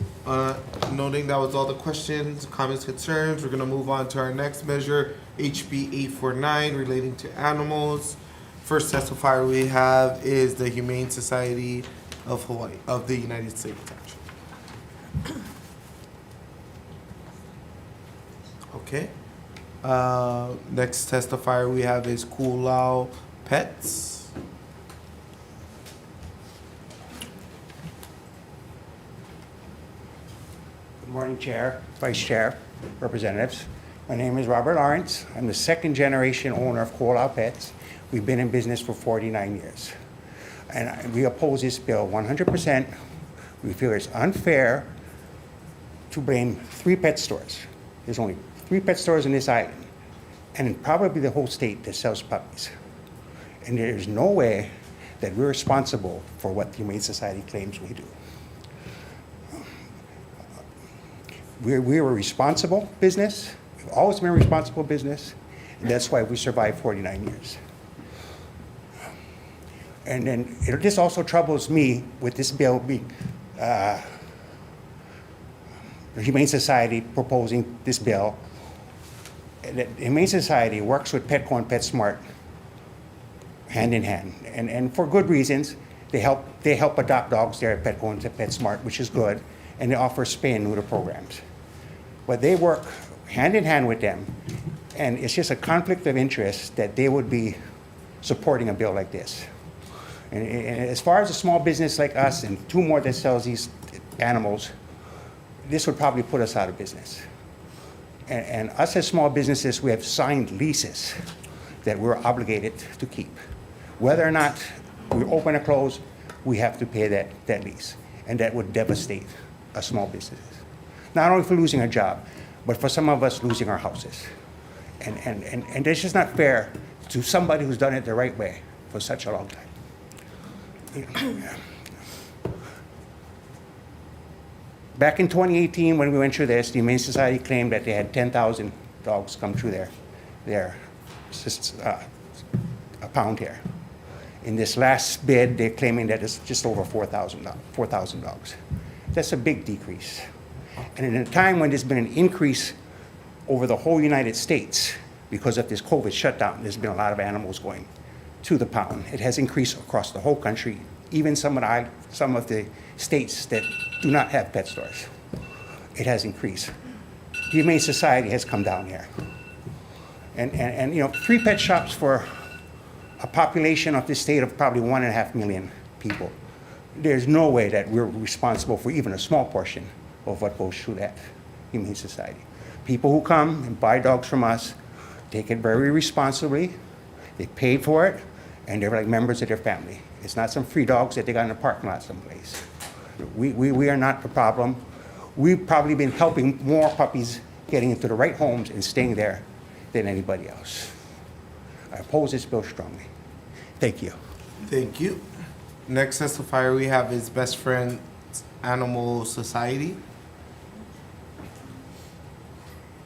Noting that was all the questions, comments, concerns, we're gonna move on to our next measure, HB 849, relating to animals. First testifier we have is the Humane Society of Hawaii, of the United States. Okay. Next testifier we have is Kulau Pets. Good morning, Chair, Vice Chair, Representatives. My name is Robert Lawrence. I'm the second generation owner of Kulau Pets. We've been in business for 49 years. And we oppose this bill 100%. We feel it's unfair to blame 3 pet stores. There's only 3 pet stores in this island, and probably the whole state that sells puppies. And there's no way that we're responsible for what the Humane Society claims we do. We're a responsible business. We've always been a responsible business, and that's why we survived 49 years. And then this also troubles me with this bill being, the Humane Society proposing this bill. The Humane Society works with Petco and PetSmart hand in hand, and for good reasons. They help adopt dogs there at Petco and PetSmart, which is good, and they offer spay and neuter programs. But they work hand in hand with them, and it's just a conflict of interest that they would be supporting a bill like this. And as far as a small business like us and 2 more that sells these animals, this would probably put us out of business. And us as small businesses, we have signed leases that we're obligated to keep. Whether or not we open or close, we have to pay that lease. And that would devastate a small business is. Not only for losing a job, but for some of us losing our houses. And it's just not fair to somebody who's done it the right way for such a long time. Back in 2018, when we went through this, the Humane Society claimed that they had 10,000 dogs come through their pound here. In this last bid, they're claiming that it's just over 4,000 dogs. That's a big decrease. And in a time when there's been an increase over the whole United States because of this COVID shutdown, there's been a lot of animals going to the pound. It has increased across the whole country, even some of the states that do not have pet stores. It has increased. The Humane Society has come down here. And you know, 3 pet shops for a population of this state of probably 1.5 million people. There's no way that we're responsible for even a small portion of what goes through that Humane Society. People who come and buy dogs from us take it very responsibly. They paid for it, and they're like members of their family. It's not some free dogs that they got in a parking lot someplace. We are not the problem. We've probably been helping more puppies getting into the right homes and staying there than anybody else. I oppose this bill strongly. Thank you. Thank you. Next testifier we have is Best Friends Animal Society.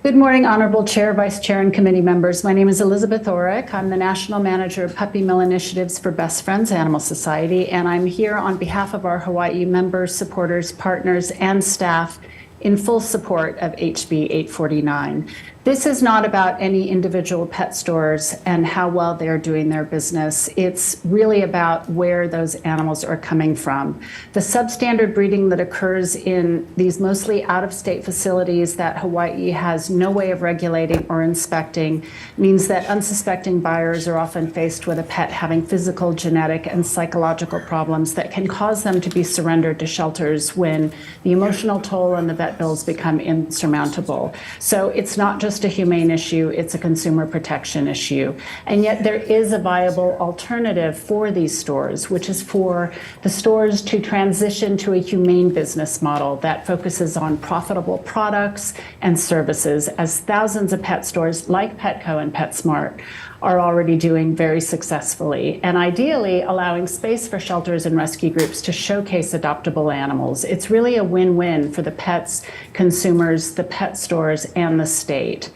Good morning, Honorable Chair, Vice Chair, and committee members. My name is Elizabeth Orrick. I'm the National Manager of Puppy Mill Initiatives for Best Friends Animal Society, and I'm here on behalf of our Hawaii members, supporters, partners, and staff in full support of HB 849. This is not about any individual pet stores and how well they're doing their business. It's really about where those animals are coming from. The substandard breeding that occurs in these mostly out-of-state facilities that Hawaii has no way of regulating or inspecting means that unsuspecting buyers are often faced with a pet having physical, genetic, and psychological problems that can cause them to be surrendered to shelters when the emotional toll and the vet bills become insurmountable. So it's not just a humane issue, it's a consumer protection issue. And yet there is a viable alternative for these stores, which is for the stores to transition to a humane business model that focuses on profitable products and services, as thousands of pet stores like Petco and PetSmart are already doing very successfully, and ideally allowing space for shelters and rescue groups to showcase adoptable animals. It's really a win-win for the pets, consumers, the pet stores, and the state.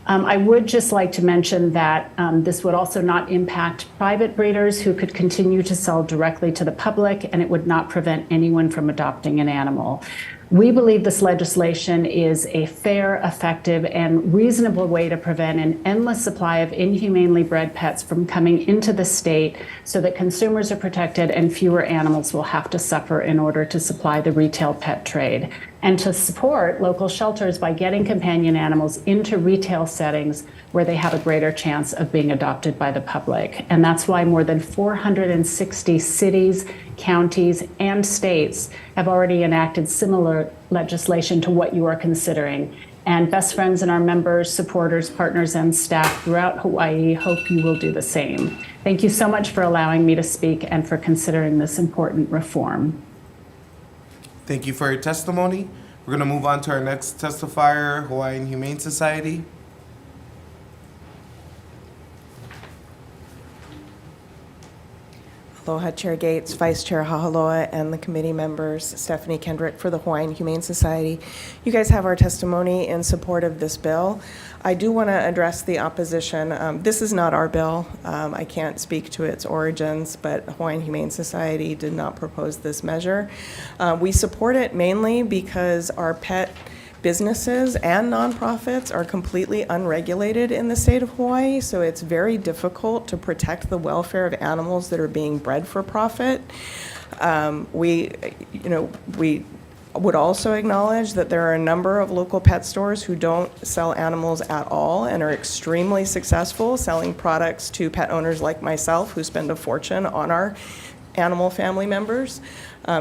I would just like to mention that this would also not impact private breeders who could continue to sell directly to the public, and it would not prevent anyone from adopting an animal. We believe this legislation is a fair, effective, and reasonable way to prevent an endless supply of inhumanely bred pets from coming into the state so that consumers are protected and fewer animals will have to suffer in order to supply the retail pet trade, and to support local shelters by getting companion animals into retail settings where they have a greater chance of being adopted by the public. And that's why more than 460 cities, counties, and states have already enacted similar legislation to what you are considering. And Best Friends and our members, supporters, partners, and staff throughout Hawaii hope you will do the same. Thank you so much for allowing me to speak and for considering this important reform. Thank you for your testimony. We're going to move on to our next testifier, Hawaiian Humane Society. Aloha, Chair Gates, Vice Chair Hahaloa, and the committee members, Stephanie Kendrick for the Hawaiian Humane Society. You guys have our testimony in support of this bill. I do want to address the opposition. This is not our bill. I can't speak to its origins, but Hawaiian Humane Society did not propose this measure. We support it mainly because our pet businesses and nonprofits are completely unregulated in the state of Hawaii, so it's very difficult to protect the welfare of animals that are being bred for profit. We would also acknowledge that there are a number of local pet stores who don't sell animals at all and are extremely successful selling products to pet owners like myself who spend a fortune on our animal family members.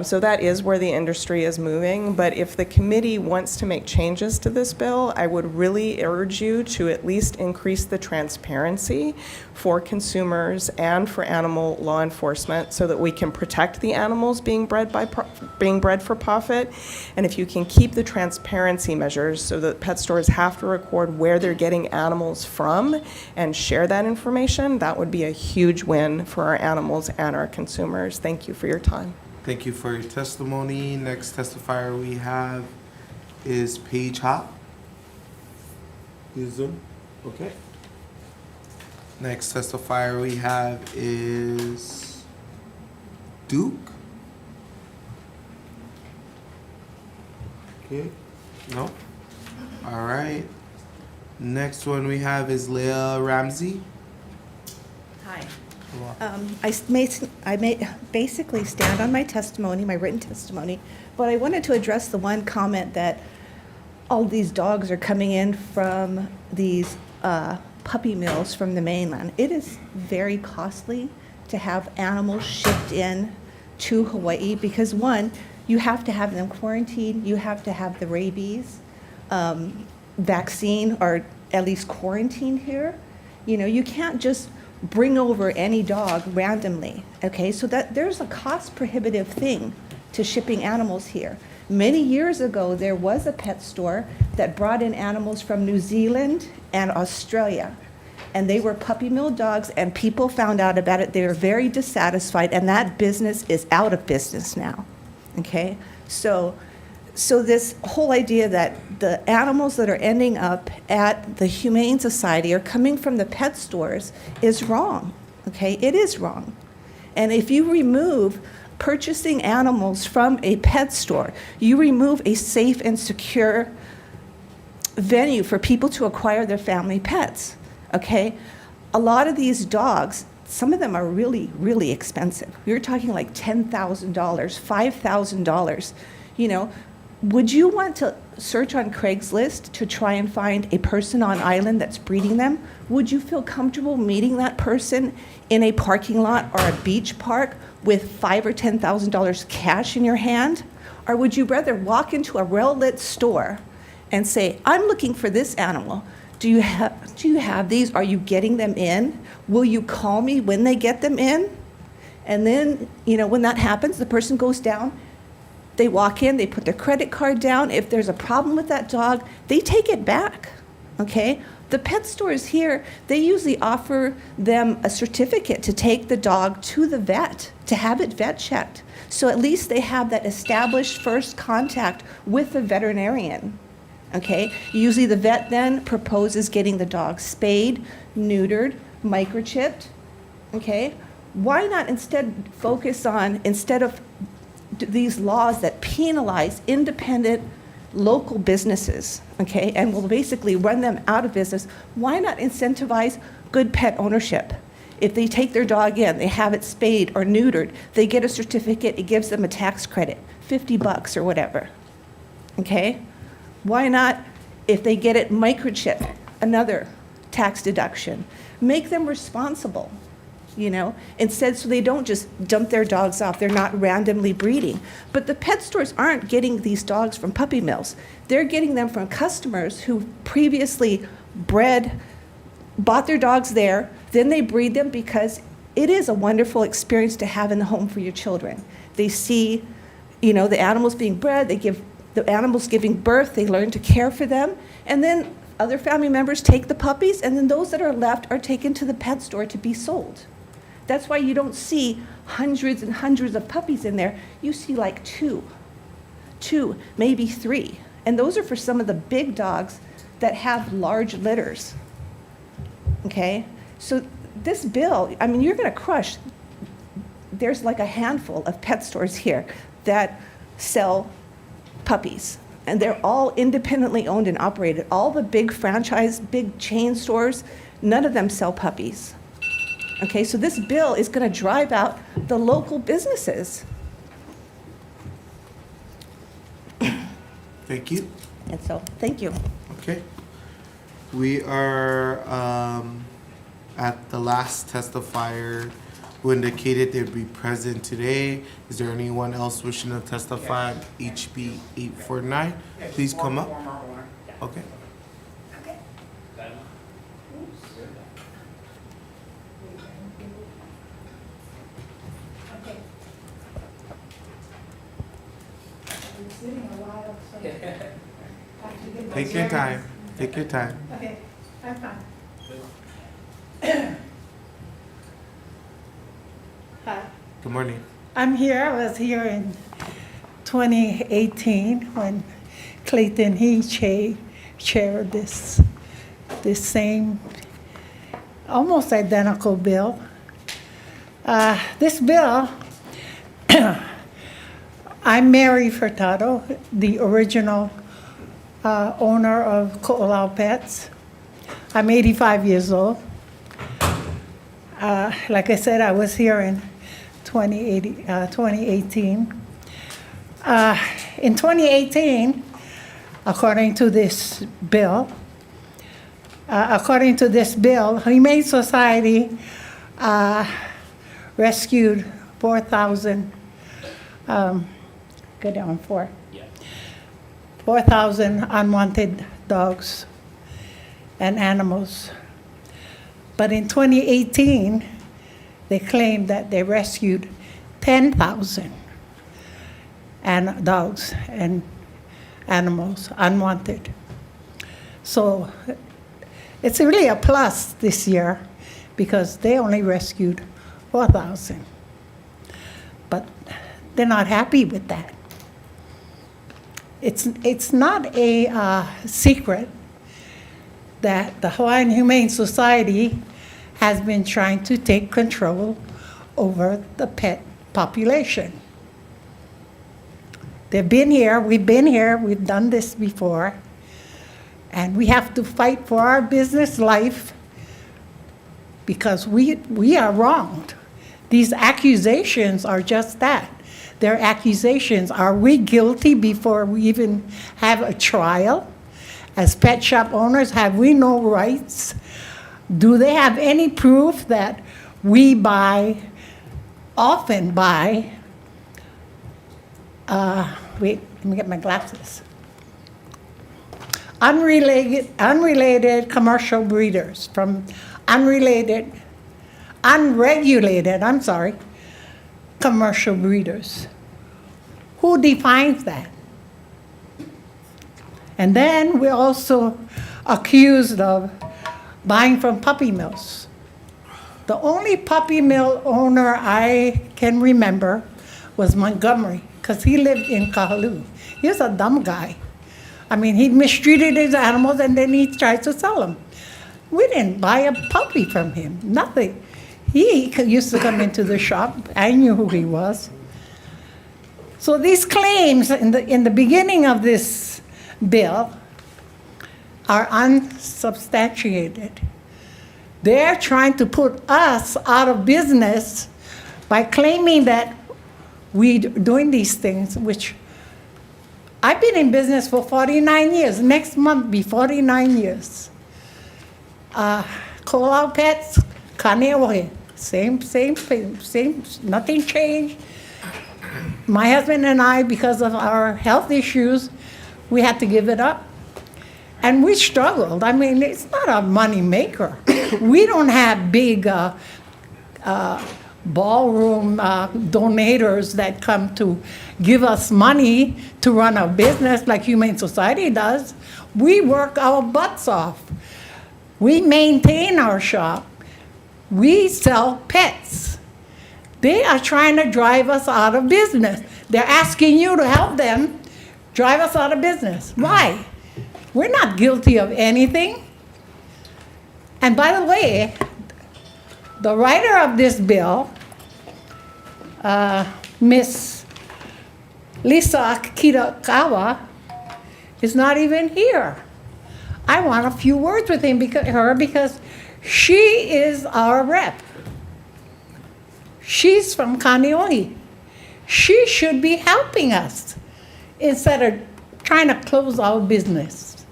So that is where the industry is moving. But if the committee wants to make changes to this bill, I would really urge you to at least increase the transparency for consumers and for animal law enforcement so that we can protect the animals being bred for profit. And if you can keep the transparency measures so that pet stores have to record where they're getting animals from and share that information, that would be a huge win for our animals and our consumers. Thank you for your time. Thank you for your testimony. Next testifier we have is Paige Hop. Use Zoom. Okay. Next testifier we have is Duke. Okay. No. All right. Next one we have is Leah Ramsey. Hi. I may basically stand on my testimony, my written testimony, but I wanted to address the one comment that all these dogs are coming in from these puppy mills from the mainland. It is very costly to have animals shipped in to Hawaii because, one, you have to have them quarantined, you have to have the rabies vaccine or at least quarantined here. You know, you can't just bring over any dog randomly, okay? So that there's a cost prohibitive thing to shipping animals here. Many years ago, there was a pet store that brought in animals from New Zealand and Australia, and they were puppy mill dogs, and people found out about it. They were very dissatisfied, and that business is out of business now, okay? So this whole idea that the animals that are ending up at the Humane Society are coming from the pet stores is wrong, okay? It is wrong. And if you remove purchasing animals from a pet store, you remove a safe and secure venue for people to acquire their family pets, okay? A lot of these dogs, some of them are really, really expensive. You're talking like $10,000, $5,000, you know. Would you want to search on Craigslist to try and find a person on island that's breeding them? Would you feel comfortable meeting that person in a parking lot or a beach park with $5,000 or $10,000 cash in your hand? Or would you rather walk into a well-lit store and say, I'm looking for this animal. Do you have these? Are you getting them in? Will you call me when they get them in? And then, you know, when that happens, the person goes down, they walk in, they put their credit card down. If there's a problem with that dog, they take it back, okay? The pet stores here, they usually offer them a certificate to take the dog to the vet, to have it vet checked. So at least they have that established first contact with the veterinarian, okay? Usually the vet then proposes getting the dog spayed, neutered, microchipped, okay? Why not instead focus on, instead of these laws that penalize independent local businesses, okay, and will basically run them out of business, why not incentivize good pet ownership? If they take their dog in, they have it spayed or neutered, they get a certificate, it gives them a tax credit, $50 or whatever, okay? Why not, if they get it microchipped, another tax deduction? Make them responsible, you know, instead, so they don't just dump their dogs off. They're not randomly breeding. But the pet stores aren't getting these dogs from puppy mills. They're getting them from customers who previously bought their dogs there, then they breed them because it is a wonderful experience to have in the home for your children. They see, you know, the animals being bred, the animals giving birth, they learn to care for them, and then other family members take the puppies, and then those that are left are taken to the pet store to be sold. That's why you don't see hundreds and hundreds of puppies in there. You see like two, maybe three. And those are for some of the big dogs that have large litters, okay? So this bill, I mean, you're gonna crush. There's like a handful of pet stores here that sell puppies, and they're all independently owned and operated. All the big franchise, big chain stores, none of them sell puppies. Okay, so this bill is going to drive out the local businesses. Thank you. And so, thank you. Okay. We are at the last testifier who indicated they'd be present today. Is there anyone else wishing to testify? HB 849, please come up. Okay. Take your time. Take your time. Okay, I'm fine. Hi. Good morning. I'm here. I was here in 2018 when Clayton chaired this same, almost identical bill. This bill, I'm Mary Furtado, the original owner of Ko'olau Pets. I'm 85 years old. Like I said, I was here in 2018. In 2018, according to this bill, Humane Society rescued 4,000. Go down 4. 4,000 unwanted dogs and animals. But in 2018, they claimed that they rescued 10,000 dogs and animals unwanted. So it's really a plus this year because they only rescued 4,000. But they're not happy with that. It's not a secret that the Hawaiian Humane Society has been trying to take control over the pet population. They've been here, we've done this before, and we have to fight for our business life because we are wronged. These accusations are just that. They're accusations. Are we guilty before we even have a trial? As pet shop owners, have we no rights? Do they have any proof that we often buy, wait, let me get my glasses. Unrelated commercial breeders from unregulated commercial breeders. Who defines that? And then we're also accused of buying from puppy mills. The only puppy mill owner I can remember was Montgomery, because he lived in Kahaluu. He was a dumb guy. I mean, he mistreated his animals and then he tried to sell them. We didn't buy a puppy from him, nothing. He used to come into the shop. I knew who he was. So these claims in the beginning of this bill are unsubstantiated. They're trying to put us out of business by claiming that we're doing these things, which I've been in business for 49 years. Next month be 49 years. Ko'olau Pets, Kaneohe, same, nothing changed. My husband and I, because of our health issues, we had to give it up. And we struggled. I mean, it's not a money maker. We don't have big ballroom donators that come to give us money to run our business like Humane Society does. We work our butts off. We maintain our shop. We sell pets. They are trying to drive us out of business. They're asking you to help them drive us out of business. Why? We're not guilty of anything. And by the way, the writer of this bill, Miss Lisa Kitakawa, is not even here. I want a few words with her because she is our rep. She's from Kaneohe. She should be helping us instead of trying to close our business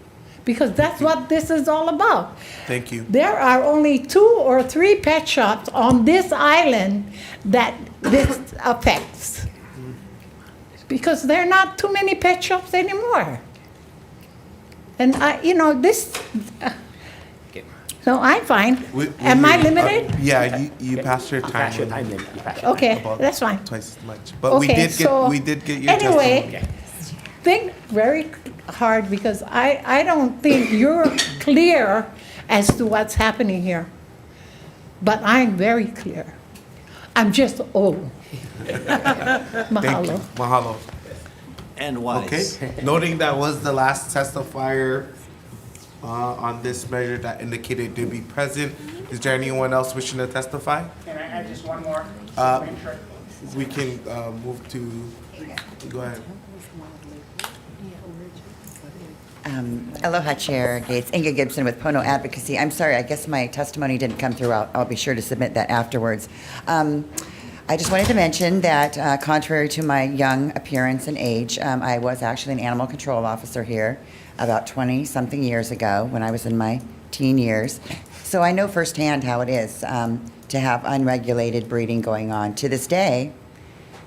because that's what this is all about. Thank you. There are only 2 or 3 pet shops on this island that this affects. Because there are not too many pet shops anymore. And so I'm fine. Am I limited? Yeah, you passed your time. Okay, about that's fine. Twice as much. But we did get your anyway, testimony. think very hard because I don't think you're clear as to what's happening here. But I'm very clear. I'm just old. Mahalo. Thank you. Mahalo. And wise. Okay. Noting that was the last testifier on this measure that indicated to be present. Is there anyone else wishing to testify? Can I add just one more? We can move to, go ahead. Aloha, Chair Gates. Inga Gibson with Pono Advocacy. I'm sorry, I guess my testimony didn't come through. I'll be sure to submit that afterwards. I just wanted to mention that contrary to my young appearance and age, I was actually an animal control officer here about 20-something years ago when I was in my teen years. So I know firsthand how it is to have unregulated breeding going on. To this day,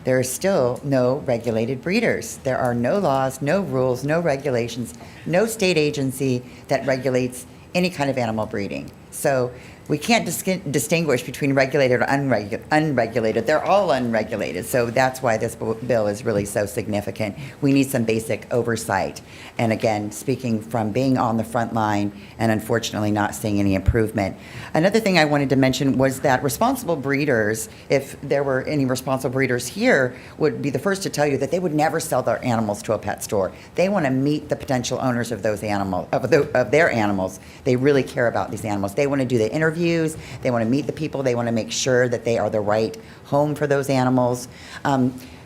there are still no regulated breeders. There are no laws, no rules, no regulations, no state agency that regulates any kind of animal breeding. So we can't distinguish between regulated or unregulated. They're all unregulated. So that's why this bill is really so significant. We need some basic oversight. And again, speaking from being on the front line and unfortunately not seeing any improvement. Another thing I wanted to mention was that responsible breeders, if there were any responsible breeders here, would be the first to tell you that they would never sell their animals to a pet store. They want to meet the potential owners of those animals, of their animals. They really care about these animals. They want to do the interviews. They want to meet the people. They want to make sure that they are the right home for those animals.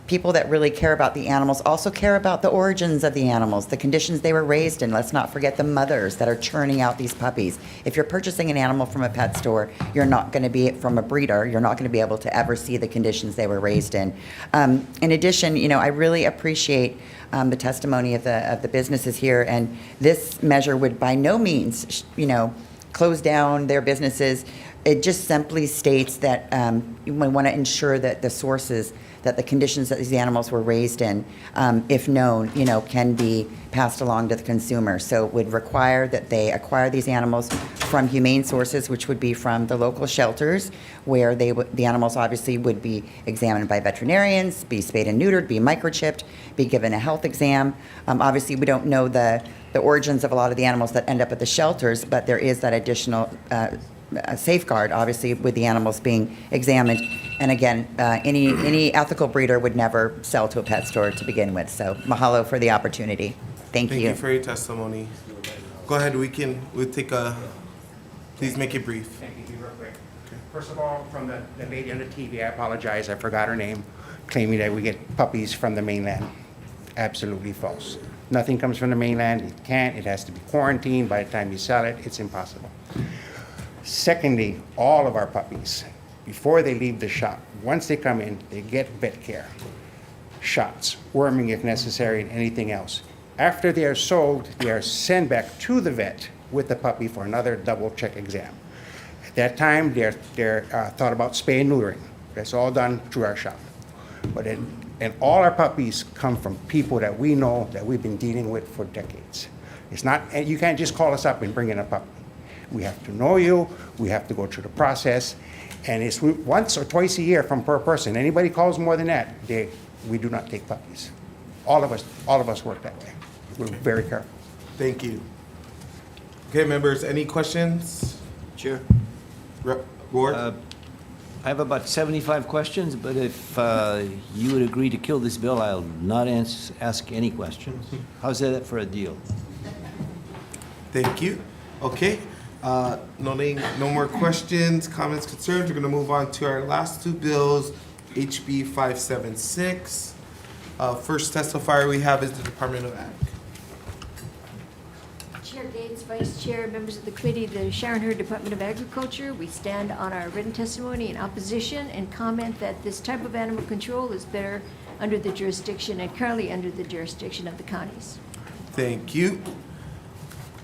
People that really care about the animals also care about the origins of the animals, the conditions they were raised in. Let's not forget the mothers that are churning out these puppies. If you're purchasing an animal from a pet store, you're not going to be from a breeder. You're not going to be able to ever see the conditions they were raised in. In addition, I really appreciate the testimony of the businesses here, and this measure would by no means, close down their businesses. It just simply states that we want to ensure that the sources, that the conditions that these animals were raised in, if known, can be passed along to the consumer. So it would require that they acquire these animals from humane sources, which would be from the local shelters, where the animals obviously would be examined by veterinarians, be spayed and neutered, be microchipped, be given a health exam. Obviously, we don't know the origins of a lot of the animals that end up at the shelters, but there is that additional safeguard, obviously, with the animals being examined. And again, any ethical breeder would never sell to a pet store to begin with. So mahalo for the opportunity. Thank you. Thank you for your testimony. Go ahead, we'll take please make it brief. Thank you, real quick. First of all, from the lady on the TV, I apologize, I forgot her name, claiming that we get puppies from the mainland. Absolutely false. Nothing comes from the mainland. It can't. It has to be quarantined. By the time you sell it, it's impossible. Secondly, all of our puppies, before they leave the shop, once they come in, they get vet care, shots, worming if necessary, and anything else. After they are sold, they are sent back to the vet with the puppy for another double check exam. At that time, they're thought about spay and neutering. That's all done through our shop. And all our puppies come from people that we know, that we've been dealing with for decades. It's not, you can't just call us up and bring in a puppy. We have to know you, we have to go through the process, and it's once or twice a year from per person. Anybody calls more than that, we do not take puppies. All of us work that way. We're very careful. Thank you. Okay, members, any questions? Chair. Ward? I have about 75 questions, but if you would agree to kill this bill, I'll not ask any questions. How's that for a deal? Thank you. Okay. No more questions, comments, concerns. We're going to move on to our last two bills, HB 576. First testifier we have is the Department of Ag. Chair Gates, Vice Chair, members of the committee, the Sharon Hurd Department of Agriculture, we stand on our written testimony in opposition and comment that this type of animal control is better under the jurisdiction and currently under the jurisdiction of the counties. Thank you.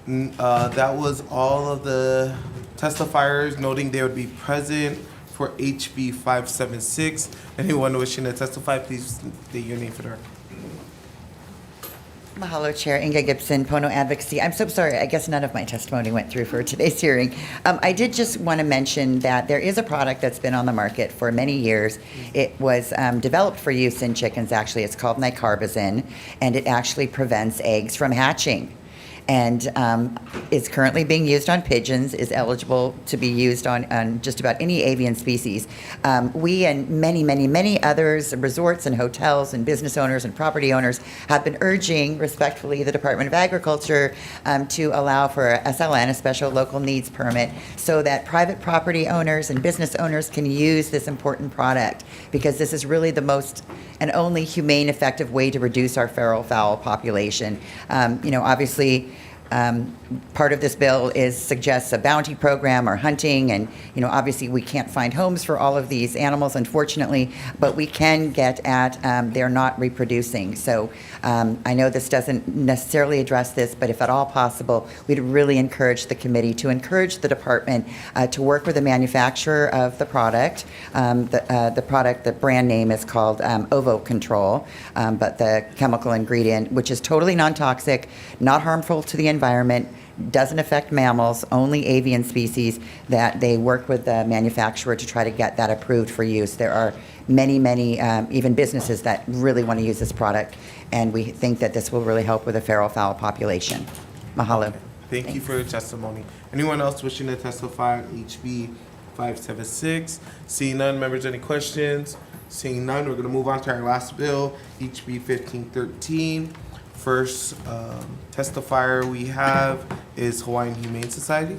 That was all of the testifiers, noting they would be present for HB 576. Anyone wishing to testify, please state your name for the record. Mahalo, Chair. Inga Gibson, Pono Advocacy. I'm so sorry. I guess none of my testimony went through for today's hearing. I did just want to mention that there is a product that's been on the market for many years. It was developed for use in chickens, actually. It's called nicarbazine, and it actually prevents eggs from hatching. And is currently being used on pigeons, is eligible to be used on just about any avian species. We and many others, resorts and hotels and business owners and property owners, have been urging respectfully the Department of Agriculture to allow for a SLN, a special local needs permit, so that private property owners and business owners can use this important product, because this is really the most and only humane, effective way to reduce our feral fowl population. Obviously, part of this bill suggests a bounty program or hunting, and obviously we can't find homes for all of these animals, unfortunately, but we can get at they're not reproducing. So I know this doesn't necessarily address this, but if at all possible, we'd really encourage the committee to encourage the department to work with the manufacturer of the product. The brand name is called Ovo Control, but the chemical ingredient, which is totally non-toxic, not harmful to the environment, doesn't affect mammals, only avian species, that they work with the manufacturer to try to get that approved for use. There are many even businesses that really want to use this product, and we think that this will really help with the feral fowl population. Mahalo. Thank you for your testimony. Anyone else wishing to testify on HB 576? Seeing none, members, any questions? Seeing none, we're going to move on to our last bill, HB 1513. First testifier we have is Hawaiian Humane Society.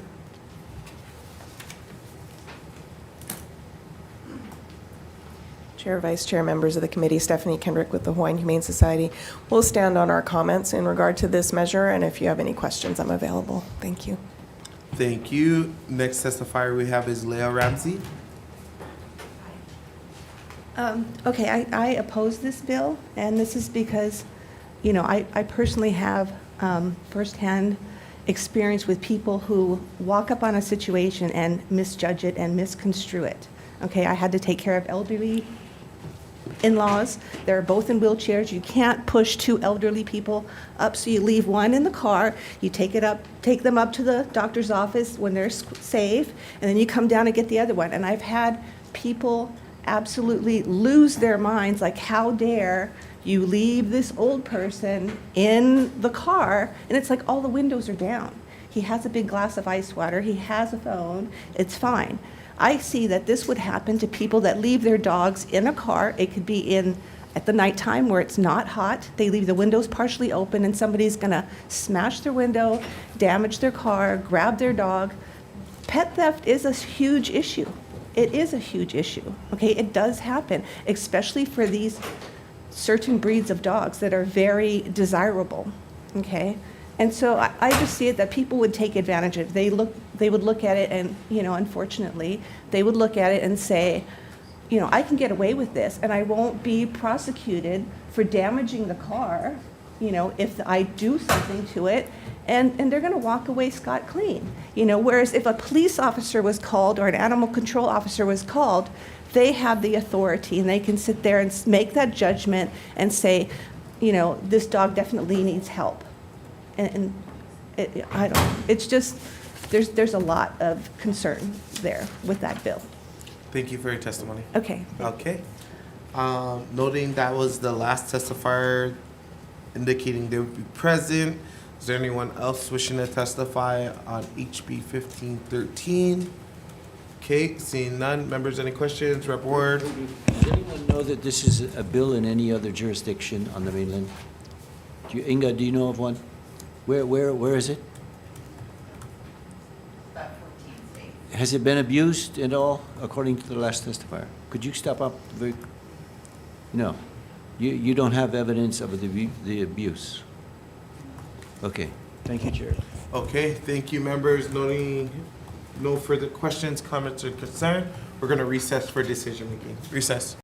Chair, Vice Chair, members of the committee, Stephanie Kendrick with the Hawaiian Humane Society. We'll stand on our comments in regard to this measure, and if you have any questions, I'm available. Thank you. Thank you. Next testifier we have is Leah Ramsey. Okay, I oppose this bill, and this is because, I personally have firsthand experience with people who walk up on a situation and misjudge it and misconstrue it. Okay, I had to take care of elderly in-laws. They're both in wheelchairs. You can't push two elderly people up, so you leave one in the car, you take them up to the doctor's office when they're safe, and then you come down and get the other one. And I've had people absolutely lose their minds, like, how dare you leave this old person in the car? And it's like all the windows are down. He has a big glass of ice water, he has a phone, it's fine. I see that this would happen to people that leave their dogs in a car. It could be at the nighttime where it's not hot. They leave the windows partially open and somebody's gonna smash their window, damage their car, grab their dog. Pet theft is a huge issue. It is a huge issue, okay? It does happen, especially for these certain breeds of dogs that are very desirable, okay? And so I just see it that people would take advantage of it. They would look at it and, unfortunately, they would look at it and say, I can get away with this and I won't be prosecuted for damaging the car, if I do something to it, and they're gonna walk away scot-clean. Whereas if a police officer was called or an animal control officer was called, they have the authority and they can sit there and make that judgment and say, this dog definitely needs help. And it's just, there's a lot of concern there with that bill. Thank you for your testimony. Okay. Okay. Noting that was the last testifier indicating they would be present. Is there anyone else wishing to testify on HB 1513? Okay, seeing none. Members, any questions? Rep. Ward? Does anyone know that this is a bill in any other jurisdiction on the mainland? Inga, do you know of one? Where is it? About 14 states. Has it been abused at all, according to the last testifier? Could you step up? No. You don't have evidence of the abuse. Okay. Thank you, Chair. Okay, thank you, members. Noting no further questions, comments, or concern, we're going to recess for decision making. Recess.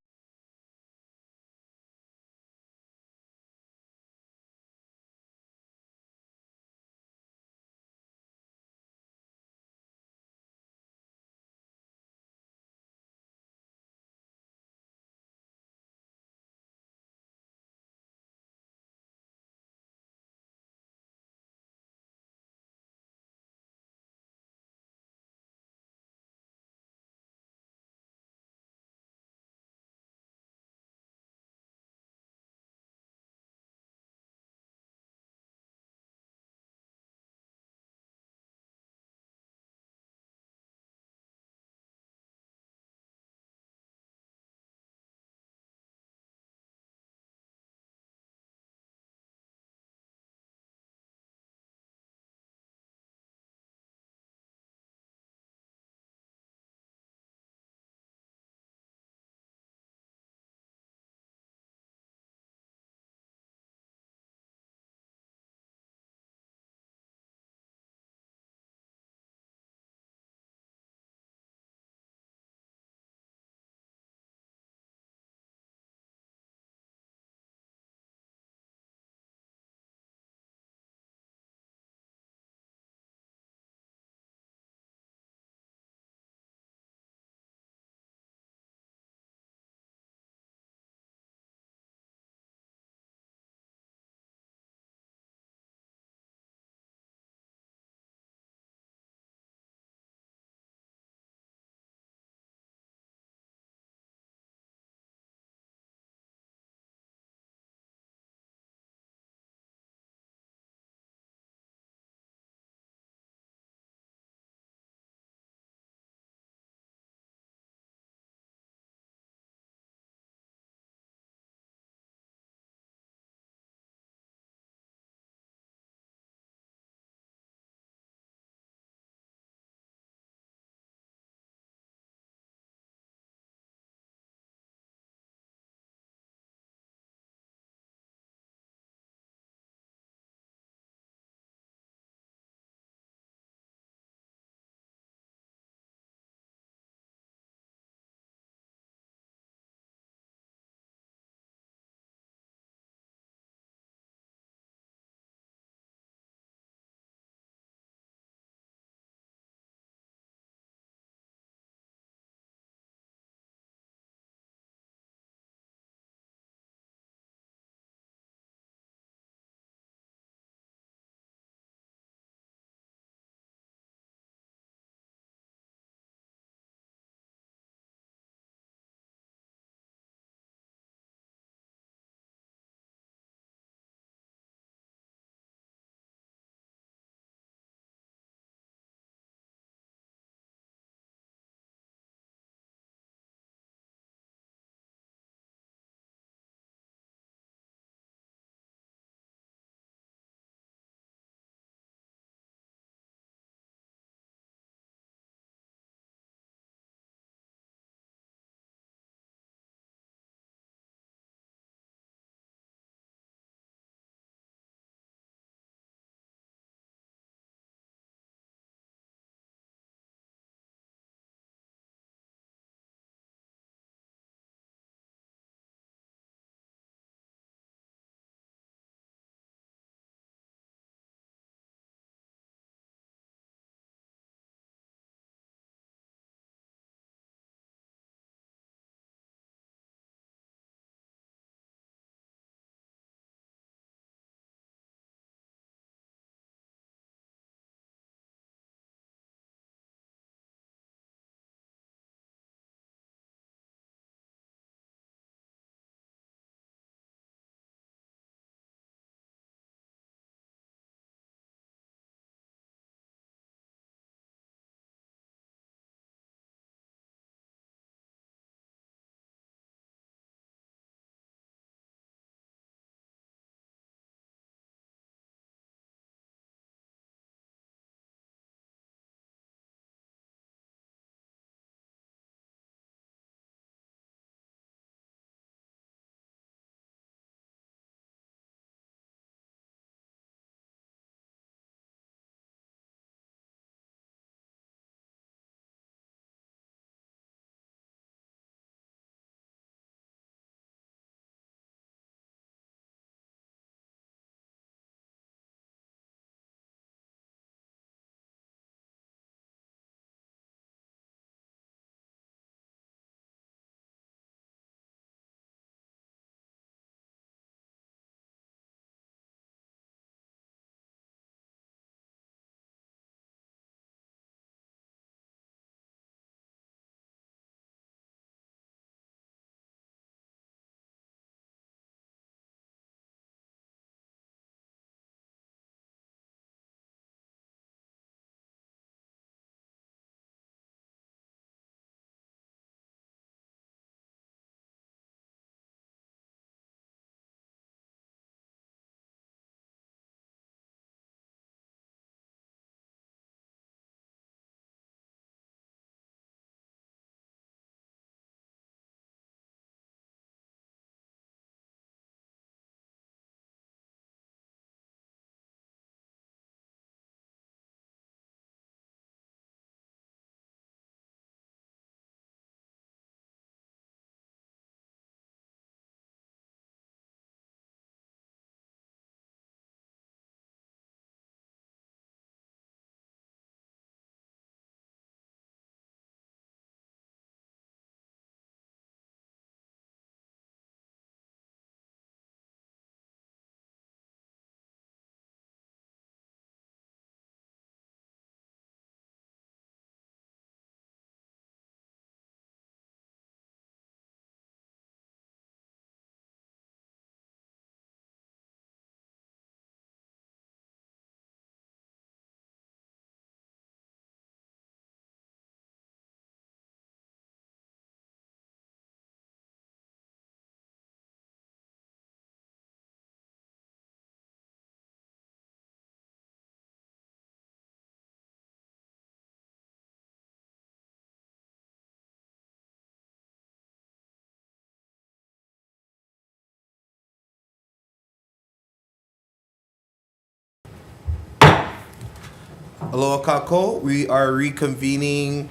Aloha Kako. We are reconvening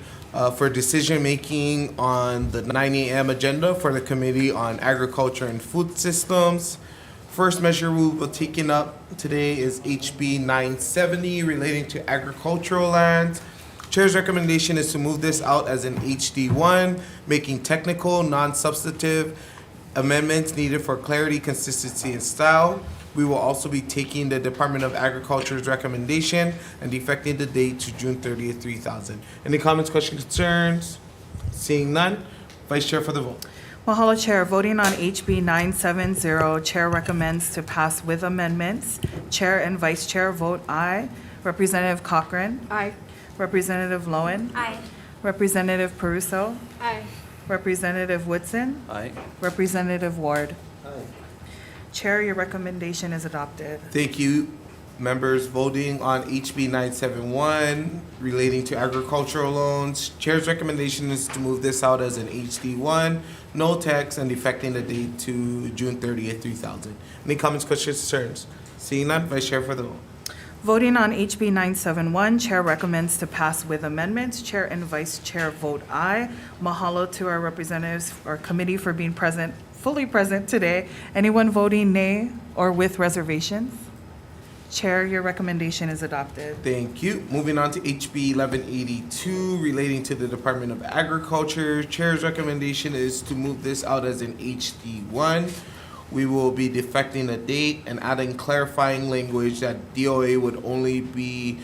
for decision-making on the 9 a.m. agenda for the Committee on Agriculture and Food Systems. First measure we will be taking up today is HB 970 relating to agricultural lands. Chair's recommendation is to move this out as an HD1, making technical, non-substantive amendments needed for clarity, consistency, and style. We will also be taking the Department of Agriculture's recommendation and defecting the date to June 30th, 3000. Any comments, questions, concerns? Seeing none, Vice Chair for the vote. Mahalo, Chair. Voting on HB 970, Chair recommends to pass with amendments. Chair and Vice Chair vote aye. Representative Cochran? Aye. Representative Lowen? Aye. Representative Peruso? Aye. Representative Woodson? Aye. Representative Ward? Chair, your recommendation is adopted. Thank you. Members voting on HB 971 relating to agricultural loans. Chair's recommendation is to move this out as an HD1, no text, and effecting the date to June 30th, 3000. Any comments, questions, concerns? Seeing none, Vice Chair for the vote. Voting on HB 971, Chair recommends to pass with amendments. Chair and Vice Chair vote aye. Mahalo to our representatives, our committee for being present, fully present today. Anyone voting nay or with reservations? Chair, your recommendation is adopted. Thank you. Moving on to HB 1182 relating to the Department of Agriculture. Chair's recommendation is to move this out as an HD1. We will be defecting a date and adding clarifying language that DOA would only be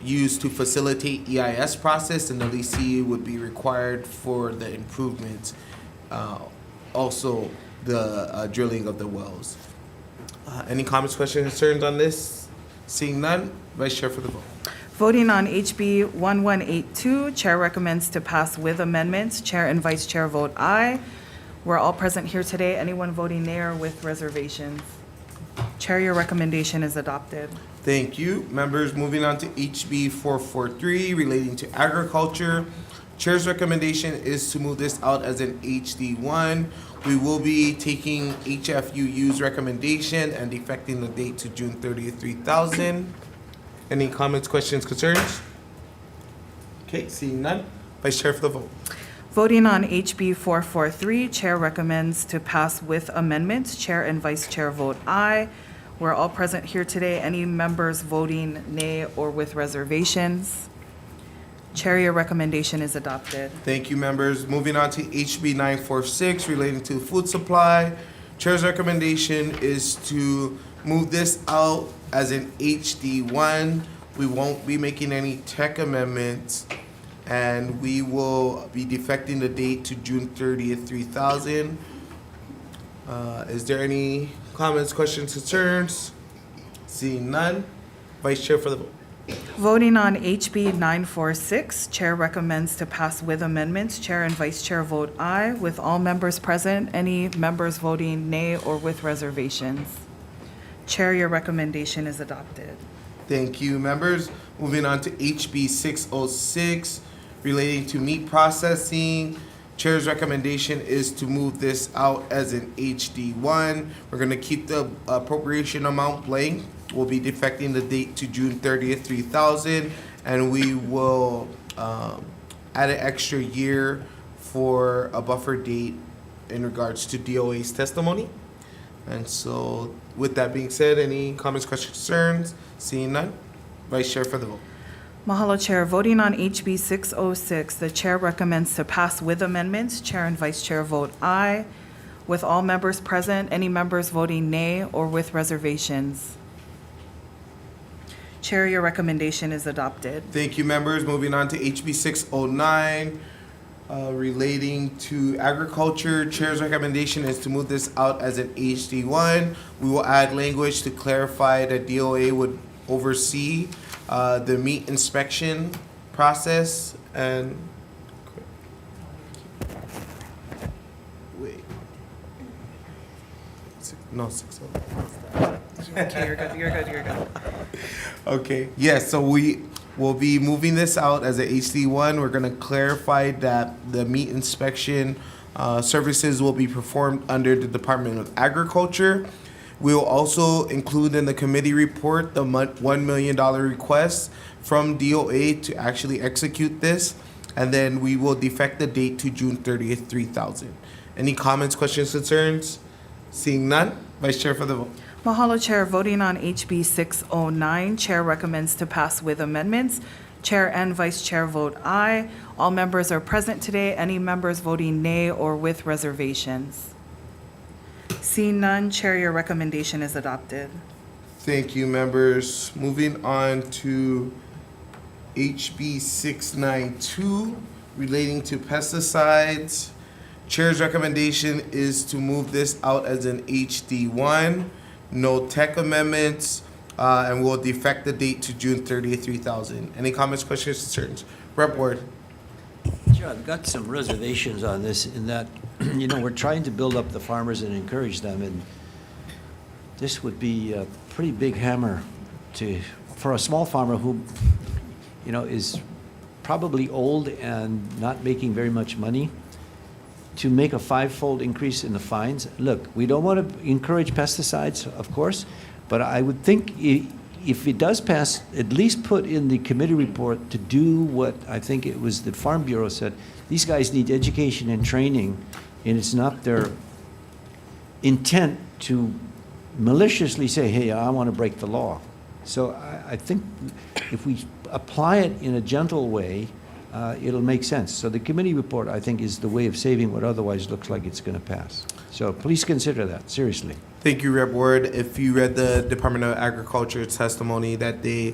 used to facilitate EIS process, and the leasing would be required for the improvements, also the drilling of the wells. Any comments, questions, concerns on this? Seeing none, Vice Chair for the vote. Voting on HB 1182, Chair recommends to pass with amendments. Chair and Vice Chair vote aye. We're all present here today. Anyone voting nay or with reservations? Chair, your recommendation is adopted. Thank you. Members, moving on to HB 443 relating to agriculture. Chair's recommendation is to move this out as an HD1. We will be taking HFUU's recommendation and defecting the date to June 30th, 3000. Any comments, questions, concerns? Okay, seeing none. Vice Chair for the vote. Voting on HB 443, Chair recommends to pass with amendments. Chair and Vice Chair vote aye. We're all present here today. Any members voting nay or with reservations? Chair, your recommendation is adopted. Thank you, members. Moving on to HB 946 relating to food supply. Chair's recommendation is to move this out as an HD1. We won't be making any tech amendments, and we will be defecting the date to June 30th, 3000. Is there any comments, questions, concerns? Seeing none, Vice Chair for the vote. Voting on HB 946, Chair recommends to pass with amendments. Chair and Vice Chair vote aye. With all members present, any members voting nay or with reservations? Chair, your recommendation is adopted. Thank you, members. Moving on to HB 606 relating to meat processing. Chair's recommendation is to move this out as an HD1. We're going to keep the appropriation amount blank. We'll be defecting the date to June 30th, 3000, and we will add an extra year for a buffer date in regards to DOA's testimony. And so with that being said, any comments, questions, concerns? Seeing none, Vice Chair for the vote. Mahalo, Chair. Voting on HB 606, the Chair recommends to pass with amendments. Chair and Vice Chair vote aye. With all members present, any members voting nay or with reservations? Chair, your recommendation is adopted. Thank you, members. Moving on to HB 609 relating to agriculture. Chair's recommendation is to move this out as an HD1. We will add language to clarify that DOA would oversee the meat inspection process and wait. No, 609. Okay, you're good. Okay, yes, so we will be moving this out as a HD1. We're gonna clarify that the meat inspection services will be performed under the Department of Agriculture. We will also include in the committee report the $1 million request from DOA to actually execute this. And then we will defect the date to June 30th, 3,000. Any comments, questions, concerns? Seeing none, Vice Chair for the vote. Mahalo, Chair. Voting on HB 609, Chair recommends to pass with amendments. Chair and Vice Chair vote aye. All members are present today. Any members voting nay or with reservations? Seeing none, Chair, your recommendation is adopted. Thank you, members. Moving on to HB 692 relating to pesticides. Chair's recommendation is to move this out as an HD1, no tech amendments, and we'll defect the date to June 30th, 3000. Any comments, questions, concerns? Rep. Ward. Chair, I've got some reservations on this in that, we're trying to build up the farmers and encourage them, and this would be a pretty big hammer for a small farmer who, is probably old and not making very much money, to make a 5-fold increase in the fines. Look, we don't want to encourage pesticides, of course, but I would think if it does pass, at least put in the committee report to do what I think it was the Farm Bureau said. These guys need education and training, and it's not their intent to maliciously say, hey, I want to break the law. So I think if we apply it in a gentle way, it'll make sense. So the committee report, I think, is the way of saving what otherwise looks like it's going to pass. So please consider that, seriously. Thank you, Rep. Ward. If you read the Department of Agriculture testimony, that they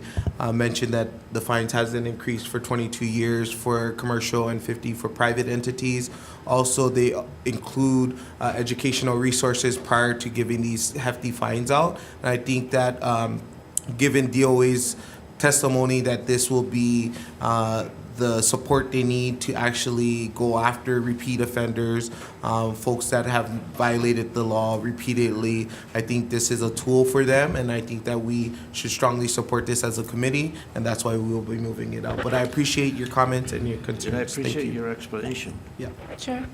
mentioned that the fines hasn't increased for 22 years for commercial and 50 for private entities. Also, they include educational resources prior to giving these hefty fines out. And I think that given DOA's testimony that this will be the support they need to actually go after repeat offenders, folks that have violated the law repeatedly. I think this is a tool for them, and I think that we should strongly support this as a committee, and that's why we will be moving it out. But I appreciate your comments and your concerns. And I Thank appreciate you. your explanation. Yeah. Chair,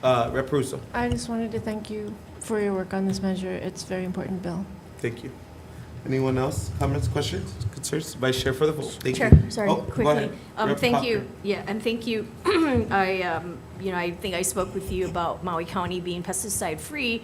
Rep. Russo. I just wanted to thank you for your work on this measure. It's a very important bill. Thank you. Anyone else? Comments, questions, concerns? Vice Chair for the vote. Thank Chair, you. sorry, Oh, go quickly. ahead. Rep. Thank you. Cochran. Yeah, and thank you. I think I spoke with you about Maui County being pesticide-free,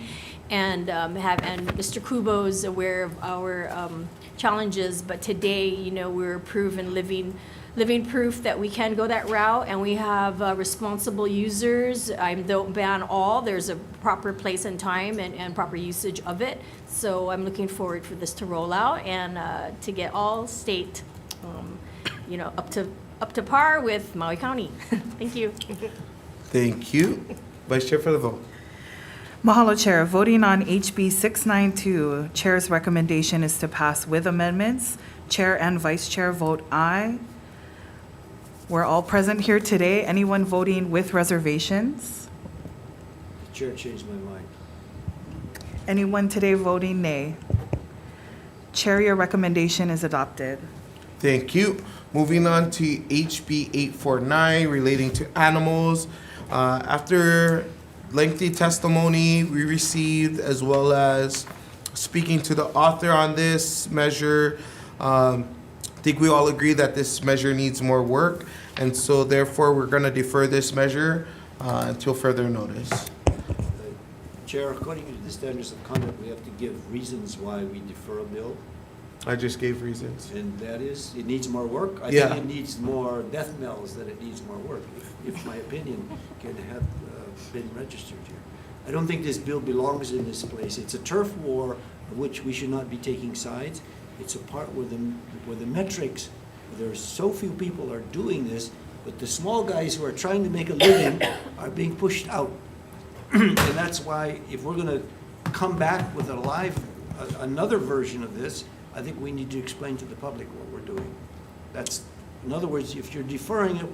and Mr. Kubo's aware of our challenges, but today, we're proven living proof that we can go that route, and we have responsible users. I don't ban all. There's a proper place and time and proper usage of it. So I'm looking forward for this to roll out and to get all state, up to par with Maui County. Thank you. Thank you. Vice Chair for the vote. Mahalo, Chair. Voting on HB 692, Chair's recommendation is to pass with amendments. Chair and Vice Chair vote aye. We're all present here today. Anyone voting with reservations? The chair changed my mind. Anyone today voting nay? Chair, your recommendation is adopted. Thank you. Moving on to HB 849 relating to animals. After lengthy testimony we received, as well as speaking to the author on this measure, I think we all agree that this measure needs more work, and so therefore we're going to defer this measure until further notice. Chair, according to the standards of conduct, we have to give reasons why we defer a bill. I just gave reasons. And that is, it needs more work. I Yeah. think it needs more death knells than it needs more work, if my opinion can have been registered here. I don't think this bill belongs in this place. It's a turf war of which we should not be taking sides. It's a part where the metrics, there are so few people are doing this, but the small guys who are trying to make a living are being pushed out. And that's why if we're going to come back with another version of this, I think we need to explain to the public what we're doing. That's, in other words, if you're deferring it,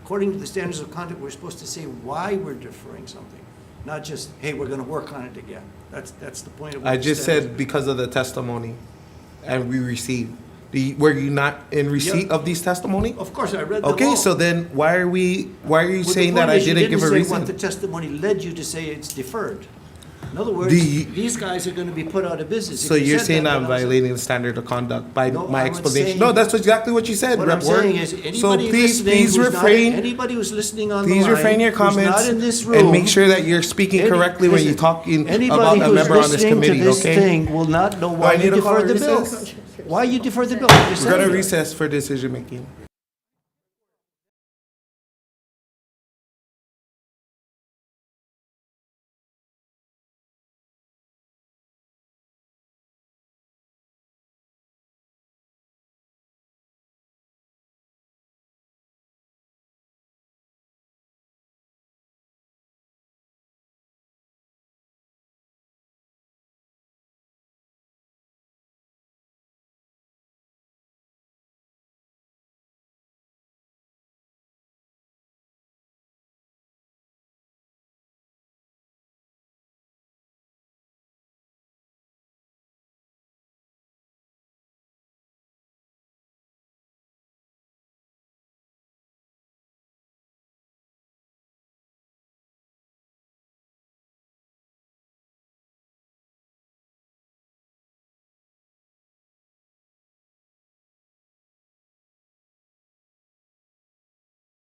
according to the standards of conduct, we're supposed to say why we're deferring something, not just, hey, we're going to work on it again. That's the point of what I the just standards said because of the testimony and we received. Were you not in receipt of these testimony? Of course, I read them Okay, all. so then why are you Well, saying that I didn't give a say reason? what the testimony led you to say it's deferred. In other words, Do you- these guys are gonna be put out of business. If So you you're said saying that I'm when I was- violating the standard of conduct by No, my I'm explanation? saying- No, that's exactly what you said, What I'm Rep. Ward. saying is, So anybody please listening who's not, refrain. anybody who's listening on the Please line, refrain your who's comments not in this room. and make sure that you're speaking correctly when you're listen, talking about anybody a who's member on this listening to committee, this okay? thing will not know why I need you to call a deferred the bill. recess? Why you deferred the bill? We're gonna recess for decision making.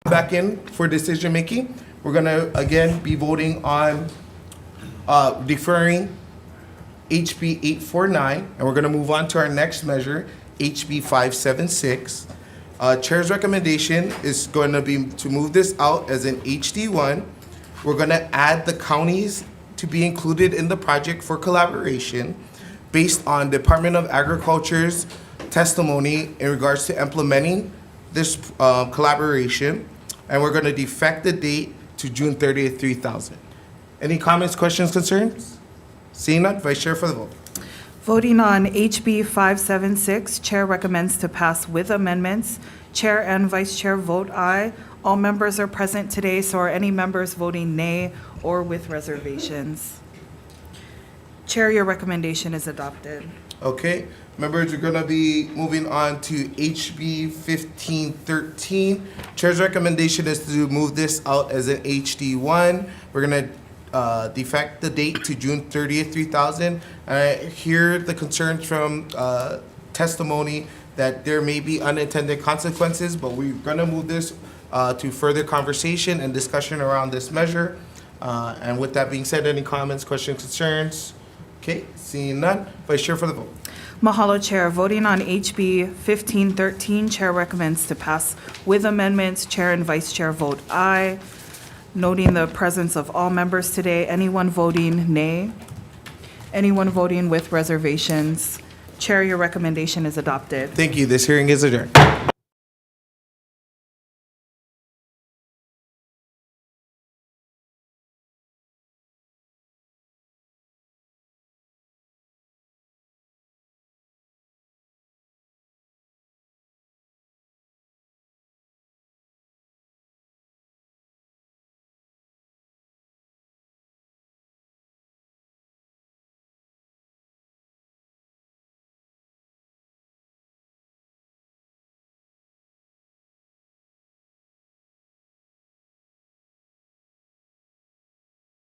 Back in for decision making. We're gonna again be voting on deferring HB 849, and we're gonna move on to our next measure, HB 576. Chair's recommendation is going to be to move this out as an HD1. We're gonna add the counties to be included in the project for collaboration based on Department of Agriculture's testimony in regards to implementing this collaboration. And we're gonna defect the date to June 30th, 3000. Any comments, questions, concerns? Seeing none, Vice Chair for the vote. Voting on HB 576, Chair recommends to pass with amendments. Chair and Vice Chair vote aye. All members are present today, so are any members voting nay or with reservations? Chair, your recommendation is adopted. Okay, members, we're gonna be moving on to HB 1513. Chair's recommendation is to move this out as an HD1. We're gonna defect the date to June 30th, 3000. I hear the concerns from testimony that there may be unintended consequences, but we're gonna move this to further conversation and discussion around this measure. And with that being said, any comments, questions, concerns? Okay, seeing none, Vice Chair for the vote. Mahalo, Chair. Voting on HB 1513, Chair recommends to pass with amendments. Chair and Vice Chair vote aye. Noting the presence of all members today, anyone voting nay? Anyone voting with reservations? Chair, your recommendation is adopted. Thank you, this hearing is adjourned.